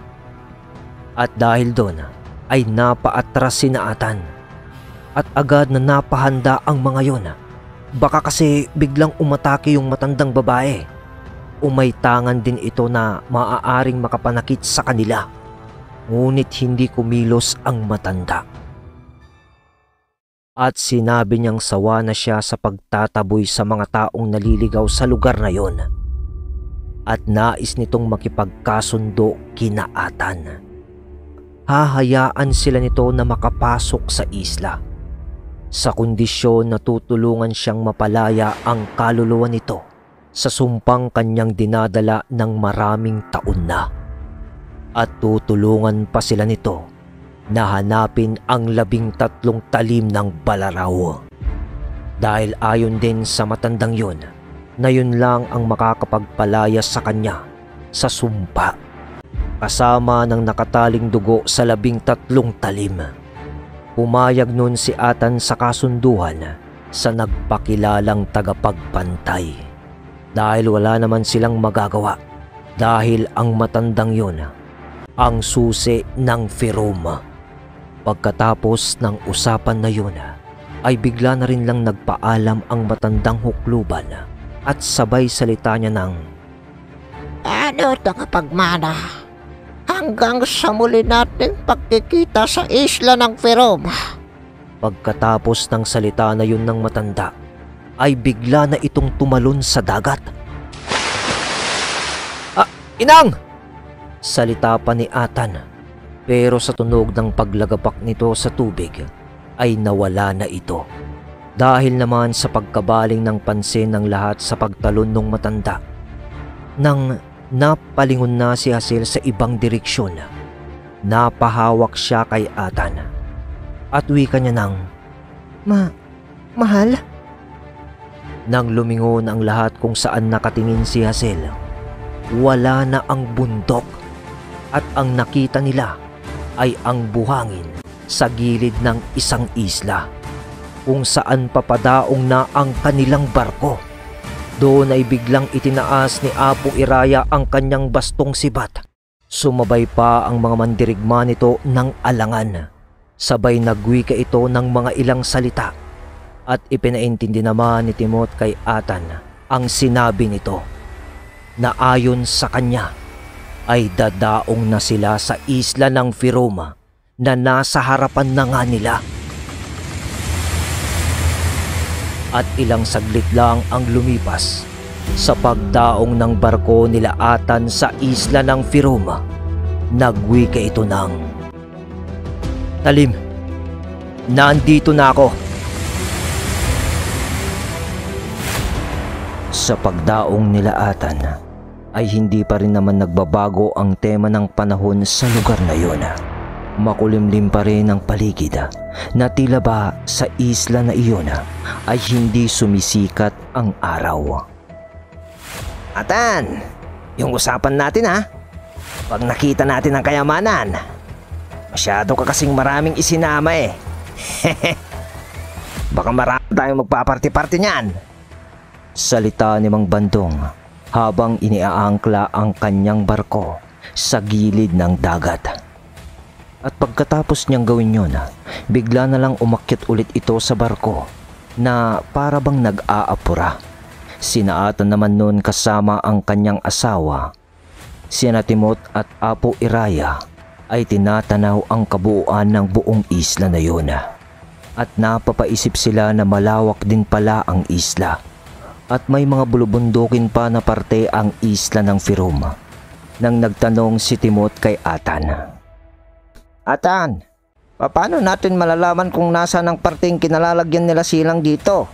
At dahil doon ay napaatras si Atan at agad na napahanda ang mga yon. Baka kasi biglang umatake yung matandang babae. Umaytangan din ito na maaaring makapanakit sa kanila. Ngunit hindi kumilos ang matanda. At sinabi niyang sawa na siya sa pagtataboy sa mga taong naliligaw sa lugar na yon. At nais nitong makipagkasundo kina Atan. Hahayaan sila nito na makapasok sa isla. Sa kondisyon na tutulungan siyang mapalaya ang kaluluwa nito sa sumpang kanyang dinadala ng maraming taon na. At tutulungan pa sila nito na hanapin ang 13 talim ng balaraw. Dahil ayon din sa matandang yun, na yun lang ang makakapagpalaya sa kanya sa sumpa. Kasama ng nakataling dugo sa 13 talim. Pumayag nun si Atan sa kasunduhan sa nagpakilalang tagapagbantay. Dahil wala naman silang magagawa dahil ang matandang yun ang susi ng Firuma. Pagkatapos ng usapan na yun ay bigla na rin lang nagpaalam ang matandang hukluban at sabay salita niya ng, "Ano tagapagmana? Hanggang sa muli nating pagkikita sa isla ng Firuma." Pagkatapos ng salita na yun ng matanda, ay bigla na itong tumalon sa dagat. Inang! Salita pa ni Atan, pero sa tunog ng paglagapak nito sa tubig, ay nawala na ito. Dahil naman sa pagkabaling ng pansin ng lahat sa pagtalon ng matanda. Nang napalingon na si Hazel sa ibang direksyon, napahawak siya kay Atan. At wika niya ng, Mahal? Nang lumingon ang lahat kung saan nakatingin si Hazel, wala na ang bundok at ang nakita nila ay ang buhangin sa gilid ng isang isla kung saan papadaong na ang kanilang barko. Doon ay biglang itinaas ni Apo Iraya ang kanyang bastong sibat. Sumabay pa ang mga mandirigma nito ng alangan. Sabay nagwika ito ng mga ilang salita at ipinaintindi naman ni Timot kay Atan ang sinabi nito na ayon sa kanya ay dadaong na sila sa isla ng Firuma na nasa harapan na nga nila. At ilang saglit lang ang lumipas sa pagdaong ng barko nila Atan sa isla ng Firuma. Nagwika ito ng, "Talim, nandito na ako." Sa pagdaong nila Atan ay hindi pa rin naman nagbabago ang tema ng panahon sa lugar na yun. Makulimlim pa rin ang paligid na tila ba sa isla na iyon ay hindi sumisikat ang araw. "Atan, yung usapan natin Pag nakita natin ang kayamanan, masyado ka kasing maraming isinama eh. Baka marami tayong magpaparty-party niyan. Salita ni Mang Bandong habang iniaangkla ang kanyang barko sa gilid ng dagat. At pagkatapos niyang gawin yun, bigla na lang umakyat ulit ito sa barko na para bang nag-aapura. Sina Atan naman noon kasama ang kanyang asawa, sina Timot at Apo Iraya, ay tinatanaw ang kabuuan ng buong isla na yun. At napapaisip sila na malawak din pala ang isla. At may mga bulubundukin pa na parte ang isla ng Firom. Nang nagtanong si Timot kay Atan. Atan, paano natin malalaman kung nasa ng parteng kinalalagyan nila silang dito?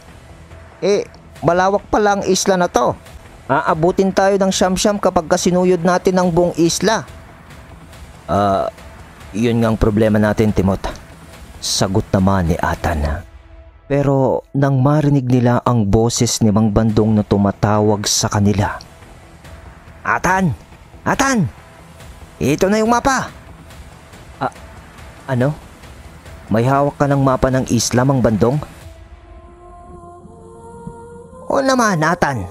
Malawak pala ang isla na to. Aabutin tayo ng siyam-siyam kapag kasinuyod natin ang buong isla. Yun nga ang problema natin, Timot. Sagot naman ni Atan. Pero nang marinig nila ang boses ni Mang Bandong na tumatawag sa kanila. Atan! Atan! Ito na yung mapa! Ano? May hawak ka ng mapa ng isla, Mang Bandong? O naman, Atan.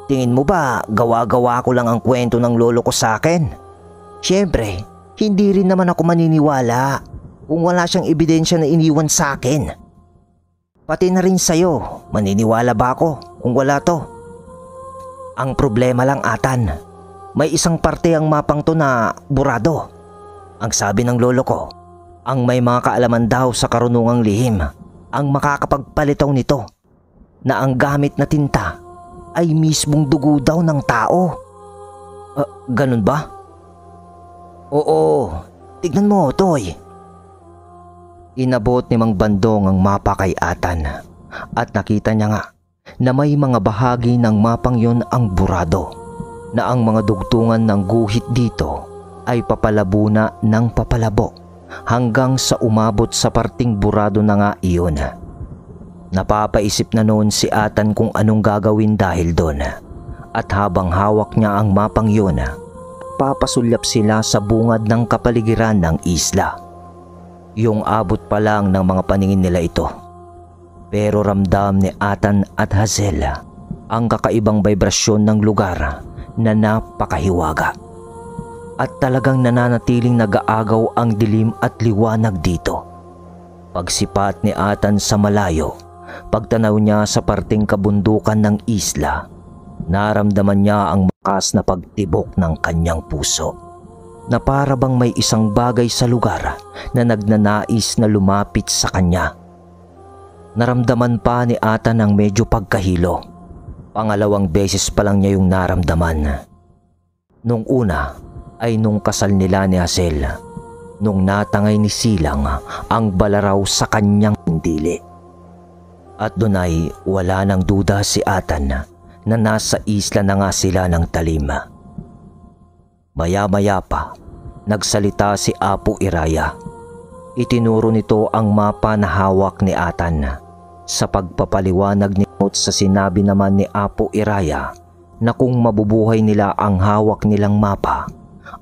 Tingin mo ba gawa-gawa ko lang ang kwento ng lolo ko sa akin? Siyempre, hindi rin naman ako maniniwala kung wala siyang ebidensya na iniwan sa akin. Pati na rin sa'yo, maniniwala ba ako kung wala to? Ang problema lang, Atan, may isang parte ang mapang to na burado. Ang sabi ng lolo ko, ang may mga kaalaman daw sa karunungang lihim ang makakapagpalitaw nito, na ang gamit na tinta ay mismong dugo daw ng tao. Ganun ba? Oo, tignan mo, Toy. Inabot ni Mang Bandong ang mapa kay Atan at nakita niya nga na may mga bahagi ng mapang yon ang burado, na ang mga dugtungan ng guhit dito ay papalabo na ng papalabo hanggang sa umabot sa parting burado na nga iyon. Napapaisip na noon si Atan kung anong gagawin dahil doon, at habang hawak niya ang mapang yun, papasulyap sila sa bungad ng kapaligiran ng isla. Yung abot pa lang ng mga paningin nila ito. Pero ramdam ni Atan at Hazel ang kakaibang vibrasyon ng lugar na napakahiwaga. At talagang nananatiling nag-aagaw ang dilim at liwanag dito. Pagsipat ni Atan sa malayo, pagtanaw niya sa parting kabundukan ng isla, naramdaman niya ang makas na pagtibok ng kanyang puso, na para bang may isang bagay sa lugar na nagnanais na lumapit sa kanya. Naramdaman pa ni Atan ang medyo pagkahilo. Pangalawang beses pa lang niya yung naramdaman. Nung una ay nung kasal nila ni Hazel, nung natangay ni Silang ang balaraw sa kanyang dili. At doon ay wala nang duda si Atan na nasa isla na nga sila ng talim. Maya-maya pa, nagsalita si Apo Iraya. Itinuro nito ang mapa na hawak ni Atan. Sa pagpapaliwanag ni Timot sa sinabi naman ni Apo Iraya na kung mabubuhay nila ang hawak nilang mapa,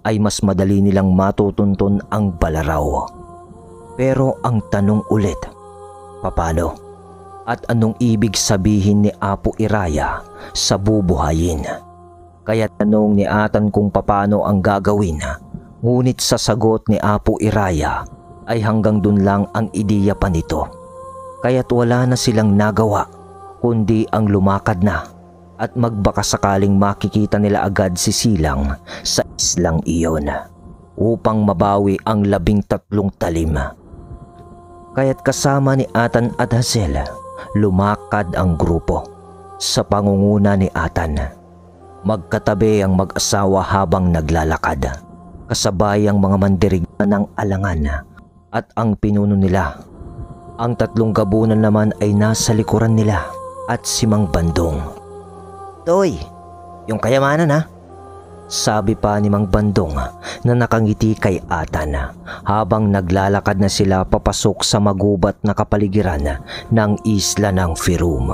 ay mas madali nilang matutuntun ang balaraw. Pero ang tanong ulit, paano? At anong ibig sabihin ni Apo Iraya sa bubuhayin? Kaya tanong ni Atan kung paano ang gagawin, ngunit sa sagot ni Apo Iraya ay hanggang dun lang ang ideya pa nito. Kaya't wala na silang nagawa kundi ang lumakad na at magbakasakaling makikita nila agad si Silang sa islang iyon upang mabawi ang 13 talim. Kaya't kasama ni Atan at Hazel, lumakad ang grupo sa pangunguna ni Atan. Magkatabi ang mag-asawa habang naglalakad, kasabay ang mga mandirigma ng alangan at ang pinuno nila. Ang 3 gabunan naman ay nasa likuran nila at si Mang Bandong. Toy, yung kayamanan ha? Sabi pa ni Mang Bandong na nakangiti kay Atan habang naglalakad na sila papasok sa magubat na kapaligiran ng isla ng Firom.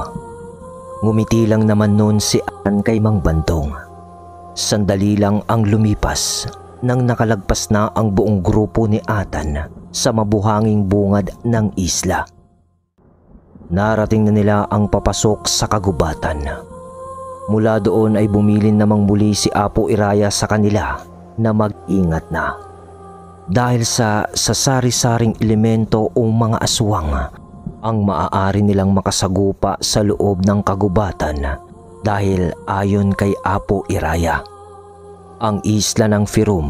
Ngumiti lang naman noon si Atan kay Mang Bandong. Sandali lang ang lumipas nang nakalagpas na ang buong grupo ni Atan sa mabuhanging bungad ng isla. Narating na nila ang papasok sa kagubatan. Mula doon ay bumilin namang muli si Apo Iraya sa kanila na mag-ingat na. Dahil sa sari-saring elemento o mga aswang ang maaari nilang makasagupa sa loob ng kagubatan dahil ayon kay Apo Iraya, ang isla ng Firum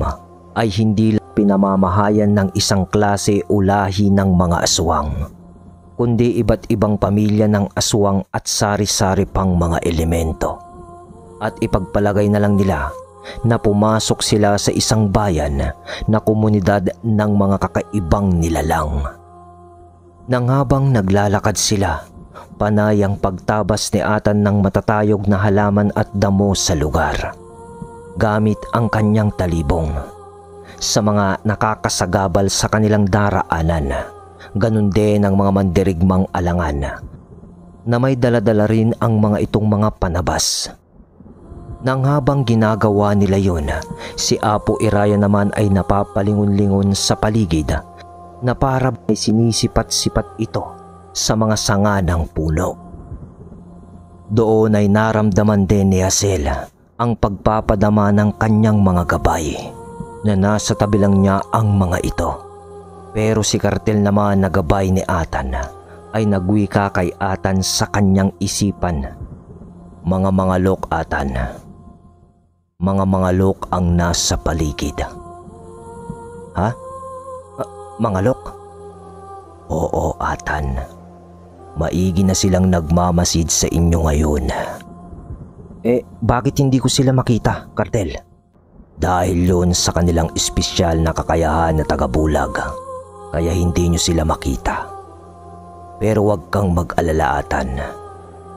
ay hindi lang pinamamahayan ng isang klase o lahi ng mga aswang, kundi iba't ibang pamilya ng aswang at sari-sari pang mga elemento. At ipagpalagay na lang nila na pumasok sila sa isang bayan na komunidad ng mga kakaibang nilalang. Nang habang naglalakad sila, panay ang pagtabas ni Atan ng matatayog na halaman at damo sa lugar, gamit ang kanyang talibong. Sa mga nakakasagabal sa kanilang daraanan, ganun din ang mga mandirigmang alangan na may daladala rin ang mga itong mga panabas. Nang habang ginagawa nila yun, si Apo Iraya naman ay napapalingon-lingon sa paligid na para may sinisipat-sipat ito sa mga sanga ng puno. Doon ay naramdaman din ni Hazel ang pagpapadama ng kanyang mga gabay na nasa tabi lang niya ang mga ito. Pero si Kartel naman na gabay ni Atan ay nagwika kay Atan sa kanyang isipan. Mga mangalok, Atan. Mga mangalok ang nasa paligid. Ha? Mangalok? Oo, Atan. Maigi na silang nagmamasid sa inyo ngayon. Bakit hindi ko sila makita, Kartel? Dahil yun sa kanilang espesyal na kakayahan na tagabulag, kaya hindi nyo sila makita. Pero wag kang mag-alala, Atan,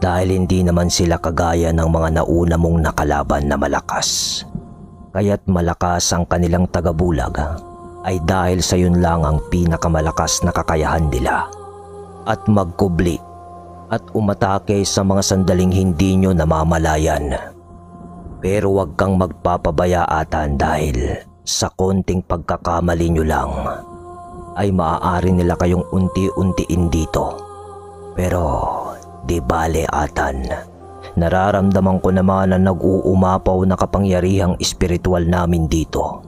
dahil hindi naman sila kagaya ng mga nauna mong nakalaban na malakas. Kaya't malakas ang kanilang tagabulag ay dahil sa yun lang ang pinakamalakas na kakayahan nila. At magkubli at umatake sa mga sandaling hindi nyo namamalayan. Pero wag kang magpapabaya, Atan, dahil sa konting pagkakamali nyo lang ay maaari nila kayong unti-untiin dito. Pero di bale, Atan, nararamdaman ko naman na nag-uumapaw na kapangyarihang espiritual namin dito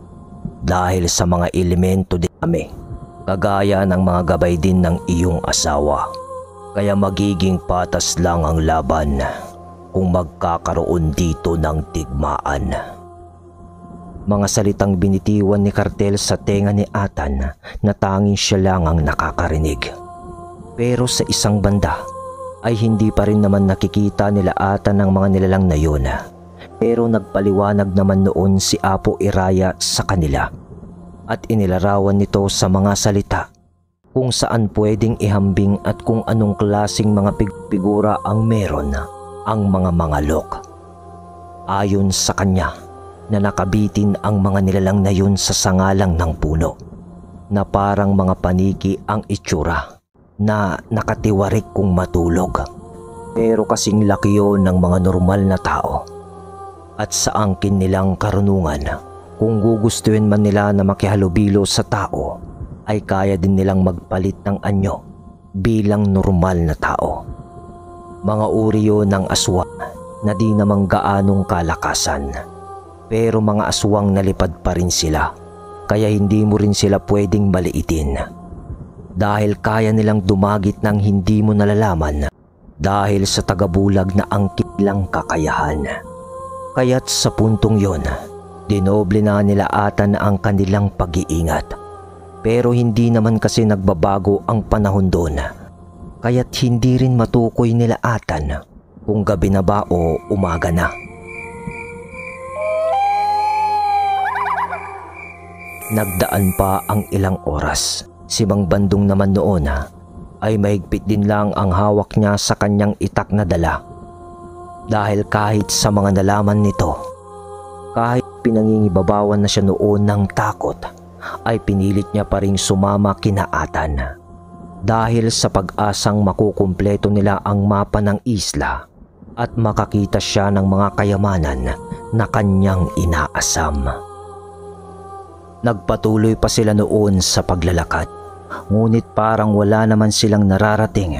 dahil sa mga elemento din kami, kagaya ng mga gabay din ng iyong asawa. Kaya magiging patas lang ang laban kung magkakaroon dito ng digmaan. Mga salitang binitiwan ni Kartel sa tenga ni Atan na tanging siya lang ang nakakarinig. Pero sa isang banda ay hindi pa rin naman nakikita nila Atan ng mga nilalang na yun. Pero nagpaliwanag naman noon si Apo Iraya sa kanila at inilarawan nito sa mga salita kung saan pwedeng ihambing at kung anong klasing mga figura ang meron ang mga mangalok. Ayon sa kanya na nakabitin ang mga nilalang na yun sa sangalang ng puno na parang mga paniki ang itsura na nakatiwarik kung matulog. Pero kasing laki yun ng mga normal na tao. At sa angkin nilang karunungan, kung gugustuhin man nila na makihalubilo sa tao, ay kaya din nilang magpalit ng anyo bilang normal na tao. Mga uri yun ng aswang na di namang gaanong kalakasan. Pero mga aswang nalipad pa rin sila, kaya hindi mo rin sila pwedeng maliitin. Dahil kaya nilang dumagit ng hindi mo nalalaman dahil sa tagabulag na angkin lang kakayahan. Kaya't sa puntong yon, dinoble na nila Atan ang kanilang pag-iingat. Pero hindi naman kasi nagbabago ang panahon doon. Kaya't hindi rin matukoy nila Atan kung gabi na ba o umaga na. Nagdaan pa ang ilang oras. Si Mang Bandong naman noon ay mahigpit din lang ang hawak niya sa kanyang itak na dala. Dahil kahit sa mga nalaman nito, kahit pinangingibabawan na siya noon ng takot, ay pinilit niya pa ring sumama kina Atan. Dahil sa pag-asang makukumpleto nila ang mapa ng isla at makakita siya ng mga kayamanan na kanyang inaasam. Nagpatuloy pa sila noon sa paglalakad. Ngunit parang wala naman silang nararating.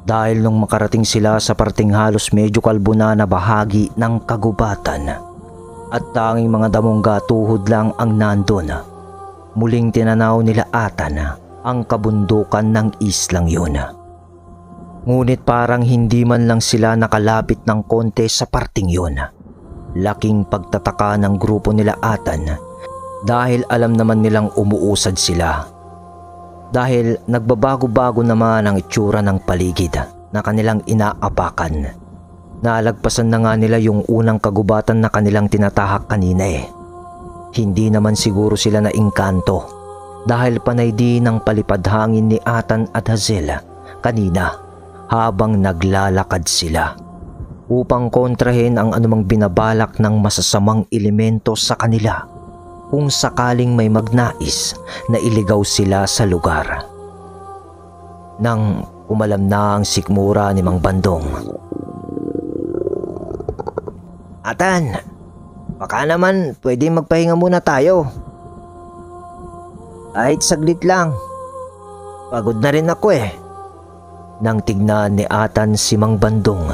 Dahil nung makarating sila sa parting halos medyo kalbo na bahagi ng kagubatan at tanging mga damongga tuhod lang ang nandun, muling tinanaw nila Atan ang kabundukan ng islang yun. Ngunit parang hindi man lang sila nakalapit ng konti sa parting yun. Laking pagtataka ng grupo nila Atan dahil alam naman nilang umuusad sila. Dahil nagbabago-bago naman ang itsura ng paligid na kanilang inaapakan. Nalagpasan na nga nila yung unang kagubatan na kanilang tinatahak kanina eh. Hindi naman siguro sila naingkanto dahil panay din ang palipad hangin ni Atan at Hazel kanina habang naglalakad sila upang kontrahin ang anumang binabalak ng masasamang elemento sa kanila kung sakaling may magnais na iligaw sila sa lugar. Nang umalam na ang sikmura ni Mang Bandong. Atan, baka naman pwede magpahinga muna tayo. Kahit saglit lang. Pagod na rin ako eh. Nang tignan ni Atan si Mang Bandong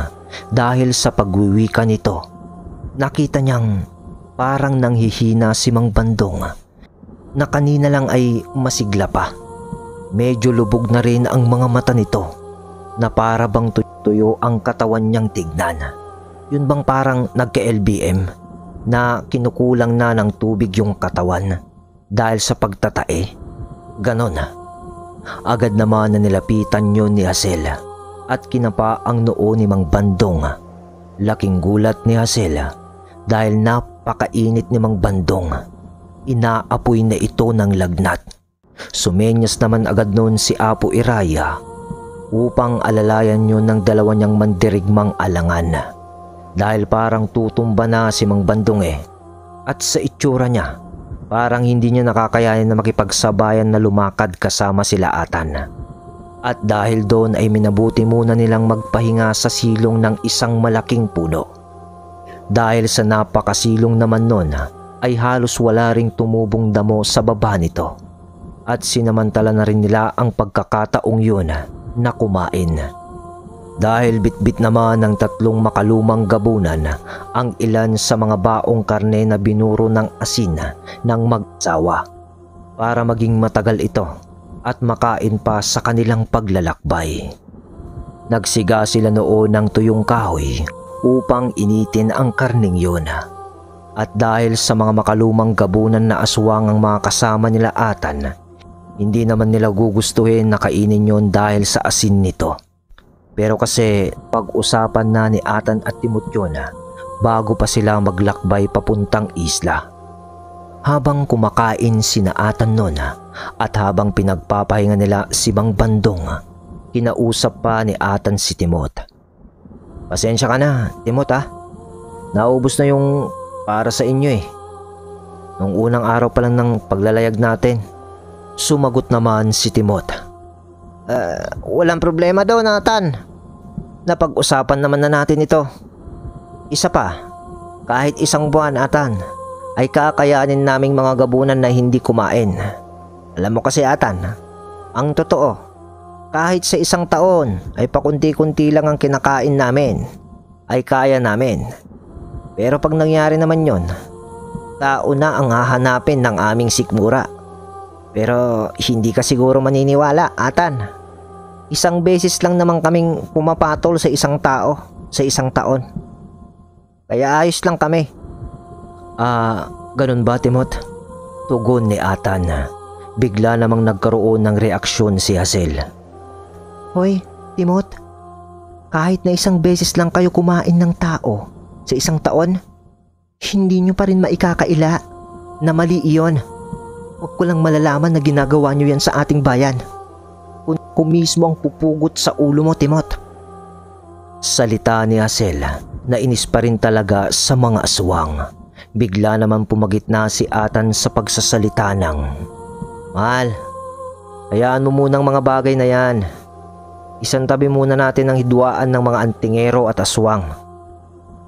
dahil sa pagwiwika nito, nakita niyang parang nanghihina si Mang Bandong na kanina lang ay masigla pa. Medyo lubog na rin ang mga mata nito na para bang tuyo ang katawan niyang tignan. Yun bang parang nagka-LBM na kinukulang na ng tubig yung katawan dahil sa pagtatae? Ganon. Agad naman na nilapitan yun ni Hazel at kinapa ang noo ni Mang Bandong. Laking gulat ni Hazel dahil napakainit ni Mang Bandong. Inaapoy na ito ng lagnat. Sumenyas naman agad noon si Apo Iraya upang alalayan yun ng dalawa niyang mandirigmang alangan. Dahil parang tutumba na si Mang Bandong eh. At sa itsura niya, parang hindi niya nakakayanin na makipagsabayan na lumakad kasama sila Atan. At dahil doon ay minabuti muna nilang magpahinga sa silong ng isang malaking puno. Dahil sa napakasilong naman nun ay halos wala ring tumubong damo sa baba nito. At sinamantala na rin nila ang pagkakataong yun na kumain. Dahil bitbit naman ng 3 makalumang gabunan ang ilan sa mga baong karne na binuro ng asin ng magsawa para maging matagal ito at makain pa sa kanilang paglalakbay. Nagsiga sila noon ng tuyong kahoy upang initin ang karning yun. At dahil sa mga makalumang gabunan na aswang ang mga kasama nila Atan, hindi naman nila gugustuhin na kainin yon dahil sa asin nito. Pero kasi pag-usapan na ni Atan at Timotyo na bago pa sila maglakbay papuntang isla. Habang kumakain sina Atan noon at habang pinagpapahinga nila si Mang Bandong, kinausap pa ni Atan si Timot. Pasensya ka na, Timot ha. Naubos na yung para sa inyo eh. Nung unang araw pa lang ng paglalayag natin. Sumagot naman si Timot. Walang problema daw, Atan. Napag-usapan naman na natin ito. Isa pa, kahit 1 buwan, Atan, ay kakayanin naming mga gabunan na hindi kumain. Alam mo kasi, Atan, ang totoo, kahit sa 1 taon ay pakunti-kunti lang ang kinakain namin, ay kaya namin. Pero pag nangyari naman yon, tao na ang hahanapin ng aming sikmura. Pero hindi ka siguro maniniwala, Atan. 1 beses lang naman kaming pumapatol sa 1 tao sa 1 taon. Kaya ayos lang kami. Ganun ba, Timot? Tugon ni Atan. Bigla namang nagkaroon ng reaksyon si Hazel. Hoy, Timot. Kahit na 1 beses lang kayo kumain ng tao sa 1 taon, hindi nyo pa rin maikakaila na mali iyon. Huwag ko lang malalaman na ginagawa nyo yan sa ating bayan. Kung mismo ang pupugot sa ulo mo, Timot. Salita ni Hazel na inis pa rin talaga sa mga aswang. Bigla naman pumagitna si Atan sa pagsasalita ng, Mahal, hayaan mo munang mga bagay na yan. Isantabi muna natin ang hidwaan ng mga antingero at aswang.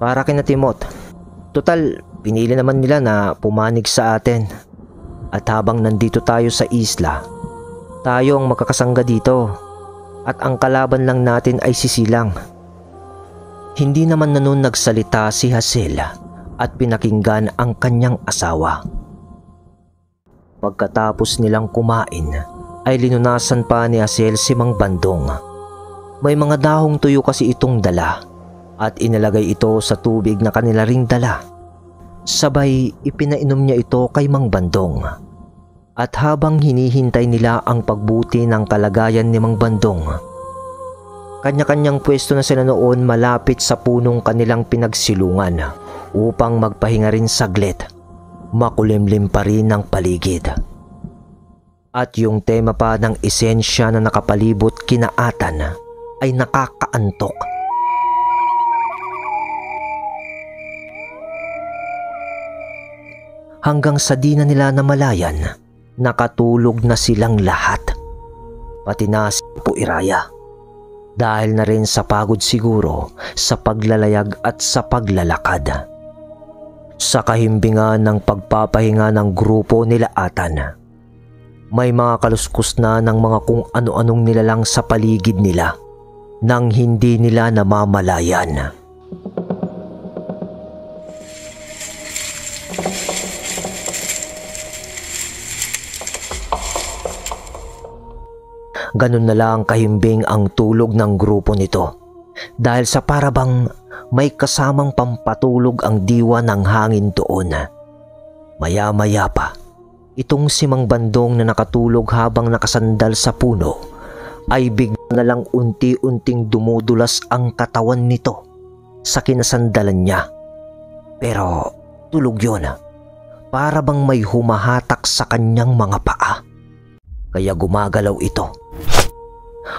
Para kina Timot. Total, pinili naman nila na pumanig sa atin. At habang nandito tayo sa isla, tayo ang makakasangga dito at ang kalaban lang natin ay si Silang. Hindi naman na noon nagsalita si Hazel at pinakinggan ang kanyang asawa. Pagkatapos nilang kumain ay linunasan pa ni Hazel si Mang Bandong. May mga dahong tuyo kasi itong dala at inilagay ito sa tubig na kanila ring dala. Sabay ipinainom niya ito kay Mang Bandong. At habang hinihintay nila ang pagbuti ng kalagayan ni Mang Bandong, kanya-kanyang pwesto na sila noon malapit sa punong kanilang pinagsilungan upang magpahinga rin saglit. Makulimlim pa rin ang paligid. At yung tema pa ng esensya na nakapalibot kina Atan ay nakakaantok. Hanggang sa di na nila namalayan, nakatulog na silang lahat. Pati na si Puiraya. Dahil na rin sa pagod siguro sa paglalayag at sa paglalakad. Sa kahimbingan ng pagpapahinga ng grupo nila Atan, may mga kaluskus na ng mga kung ano-anong nilalang sa paligid nila nang hindi nila namamalayan. Ganun na lang kahimbing ang tulog ng grupo nito dahil sa parabang may kasamang pampatulog ang diwa ng hangin doon. Maya-maya pa, itong si Mang Bandong na nakatulog habang nakasandal sa puno ay bigla na lang unti-unting dumudulas ang katawan nito sa kinasandalan niya. Pero tulog yun, para bang may humahatak sa kanyang mga paa. Kaya gumagalaw ito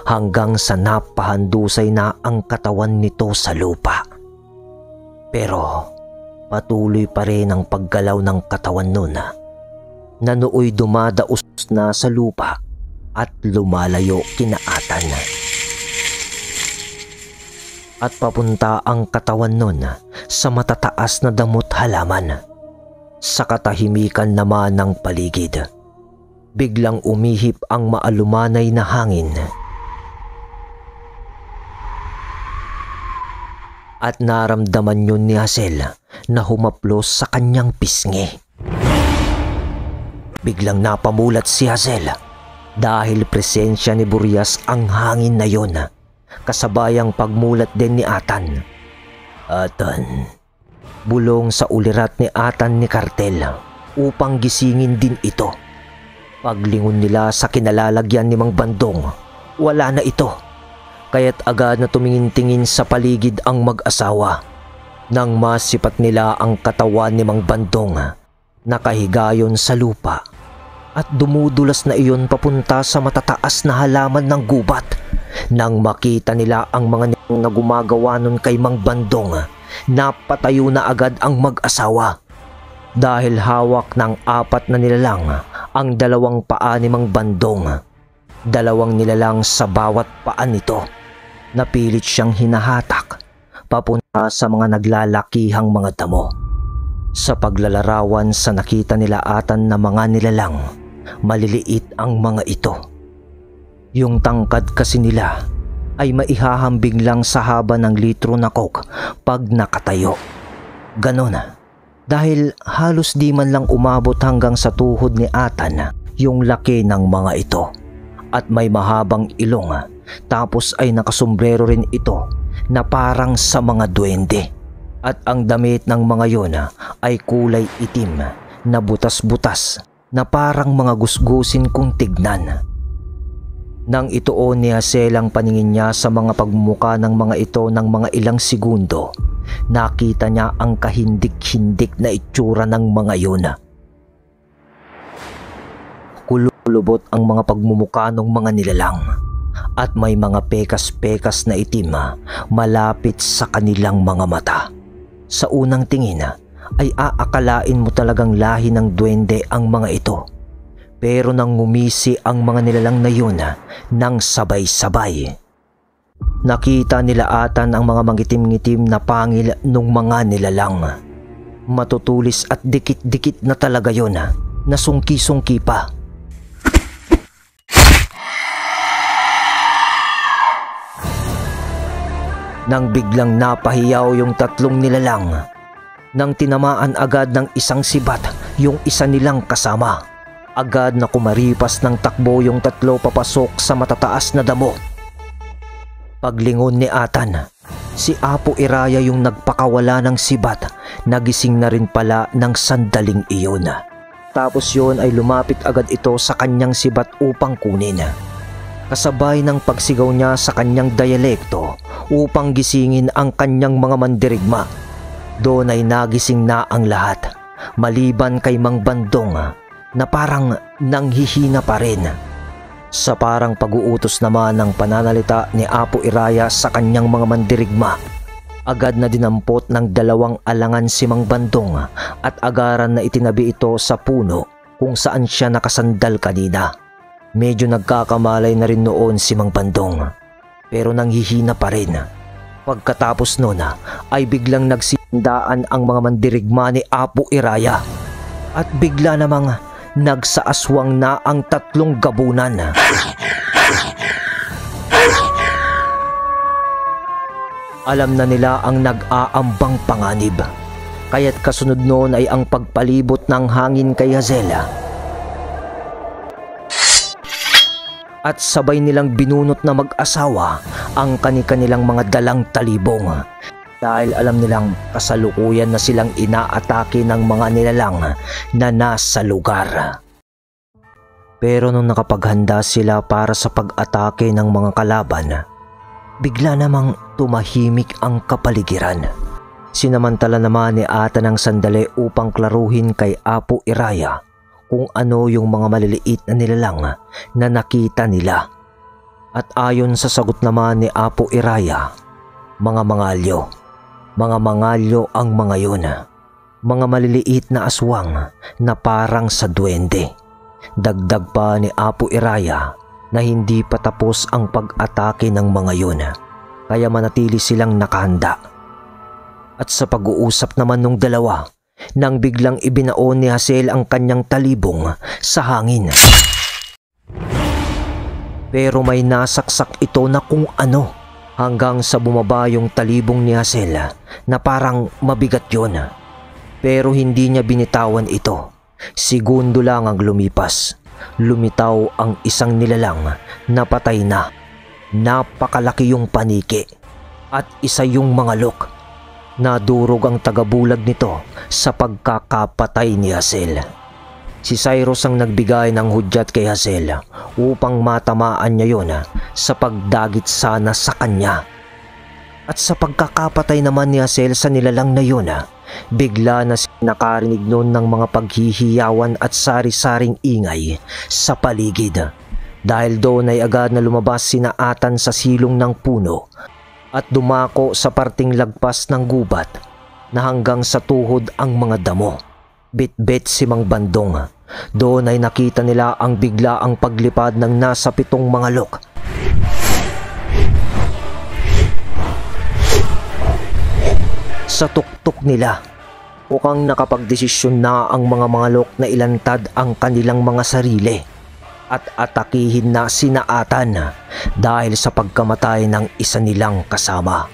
hanggang sa napahandusay na ang katawan nito sa lupa. Pero patuloy pa rin ang paggalaw ng katawan nun na nooy dumadaos na sa lupa at lumalayo kina Atan. At papunta ang katawan nun sa matataas na damot halaman. Sa katahimikan naman ng paligid, biglang umihip ang maalumanay na hangin. At naramdaman yun ni Hazel na humaplos sa kanyang pisngi. Biglang napamulat si Hazel dahil presensya ni Burias ang hangin na yon, kasabayang pagmulat din ni Atan. Atan, bulong sa ulirat ni Atan ni Kartel upang gisingin din ito. Paglingon nila sa kinalalagyan ni Mang Bandong, wala na ito. Kaya't agad na tumingin-tingin sa paligid ang mag-asawa. Nang masipat nila ang katawan ni Mang Bandong, nakahigayon sa lupa at dumudulas na iyon papunta sa matataas na halaman ng gubat. Nang makita nila ang mga niyong na gumagawa nun kay Mang Bandong, napatayo na agad ang mag-asawa. Dahil hawak ng 4 na nilalang ang 2 paa ni Mang Bandong. 2 nilalang sa bawat paa nito. Napilit siyang hinahatak papunta sa mga naglalakihang mga damo. Sa paglalarawan sa nakita nila Atan na mga nilalang, maliliit ang mga ito. Yung tangkad kasi nila ay maihahambing lang sa haba ng litro na coke pag nakatayo. Ganon. Dahil halos di man lang umabot hanggang sa tuhod ni Atan yung laki ng mga ito. At may mahabang ilong, tapos ay nakasombrero rin ito na parang sa mga duwende. At ang damit ng mga yon ay kulay itim na butas-butas na parang mga gusgusin kung tignan. Nang ituon ni Hazel ang paningin niya sa mga pagmumuka ng mga ito ng mga ilang segundo, nakita niya ang kahindik-hindik na itsura ng mga yun. Kulubot ang mga pagmumuka ng mga nilalang at may mga pekas-pekas na itim malapit sa kanilang mga mata. Sa unang tingin ay aakalain mo talagang lahi ng duwende ang mga ito. Pero nang ngumisi ang mga nilalang na yun nang sabay-sabay, nakita nila Atan ang mga mangitim-ngitim na pangil ng mga nilalang. Matutulis at dikit-dikit na talaga yun. na sungki-sungki pa. Nang biglang napahiyaw yung tatlong nilalang, nang tinamaan agad ng isang sibat yung isa nilang kasama, agad na kumaripas ng takbo yung tatlo papasok sa matataas na damo. Paglingon ni Atan, si Apo Iraya yung nagpakawala ng sibat, nagising na rin pala ng sandaling iyon. Tapos yun ay lumapit agad ito sa kanyang sibat upang kunin. Kasabay ng pagsigaw niya sa kanyang dialekto upang gisingin ang kanyang mga mandirigma. Doon ay nagising na ang lahat, maliban kay Mang Bandong na parang nanghihina pa rin. Sa parang pag-uutos naman ng pananalita ni Apo Iraya sa kanyang mga mandirigma, agad na dinampot ng dalawang alangan si Mang Bandong at agaran na itinabi ito sa puno kung saan siya nakasandal kanina. Medyo nagkakamalay na rin noon si Mang Bandong, pero nanghihina pa rin. Pagkatapos noon ay biglang nagsindaan ang mga mandirigma ni Apo Iraya at bigla namang nagsaaswang na ang tatlong gabunan. Alam na nila ang nag-aambang panganib, kaya't kasunod noon ay ang pagpalibot ng hangin kay Hazel. At sabay nilang binunot na mag-asawa ang kani-kanilang mga dalang talibong dahil alam nilang kasalukuyan na silang inaatake ng mga nilalang na nasa lugar. Pero nung nakapaghanda sila para sa pag-atake ng mga kalaban, bigla namang tumahimik ang kapaligiran. Sinamantala naman ni Atan ng sandali upang klaruhin kay Apo Iraya kung ano yung mga maliliit na nilalang na nakita nila. At ayon sa sagot naman ni Apo Iraya, mga mangalyo. Mga mangalyo ang mga yun. Mga maliliit na aswang na parang sa duwende. Dagdag pa ni Apo Iraya na hindi pa tapos ang pag-atake ng mga yun, kaya manatili silang nakahanda. At sa pag-uusap naman ng dalawa, nang biglang ibinaon ni Hazel ang kanyang talibong sa hangin. Pero may nasaksak ito na kung ano, hanggang sa bumaba yung talibong ni Hazel na parang mabigat yun. Pero hindi niya binitawan ito. Segundo lang ang lumipas. Lumitaw ang isang nilalang na patay na. Napakalaki yung paniki at isa yung mga lok. Nadurog ang tagabulag nito sa pagkakapatay ni Hazel. Si Cyrus ang nagbigay ng hudyat kay Hazel upang matamaan niya yon sa pagdagit sana sa kanya. At sa pagkakapatay naman ni Hazel sa nilalang na yun, bigla na nakarinig noon ng mga paghihiyawan at sari-saring ingay sa paligid. Dahil doon ay agad na lumabas sina Atan sa silong ng puno at dumako sa parting lagpas ng gubat na hanggang sa tuhod ang mga damo. Bit-bit si Mang Bandong. Doon ay nakita nila ang biglaang paglipad ng nasa 7 mga lok. Sa tuktok nila, mukhang nakapagdesisyon na ang mga mangalok na ilantad ang kanilang mga sarili at atakihin na sina Atan dahil sa pagkamatay ng isa nilang kasama.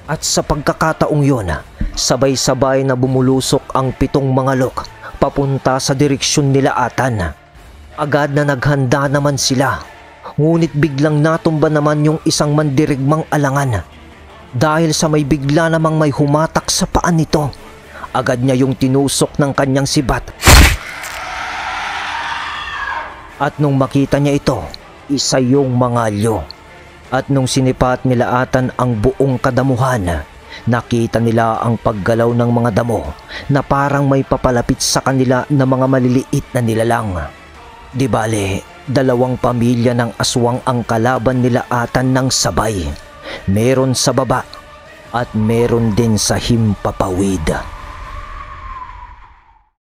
At sa pagkakataong yon, sabay-sabay na bumulusok ang 7 mangalok papunta sa direksyon nila Atan. Agad na naghanda naman sila, ngunit biglang natumba naman yung isang mandirigmang alangan. Dahil sa may bigla namang may humatak sa paan nito, agad niya yung tinusok ng kanyang sibat. At nung makita niya ito, isa yung mangalyo. At nung sinipat nila Atan ang buong kadamuhan, nakita nila ang paggalaw ng mga damo na parang may papalapit sa kanila na mga maliliit na nilalang. Di bale, 2 pamilya ng aswang ang kalaban nila Atan ng sabay. Meron sa baba at meron din sa himpapawid.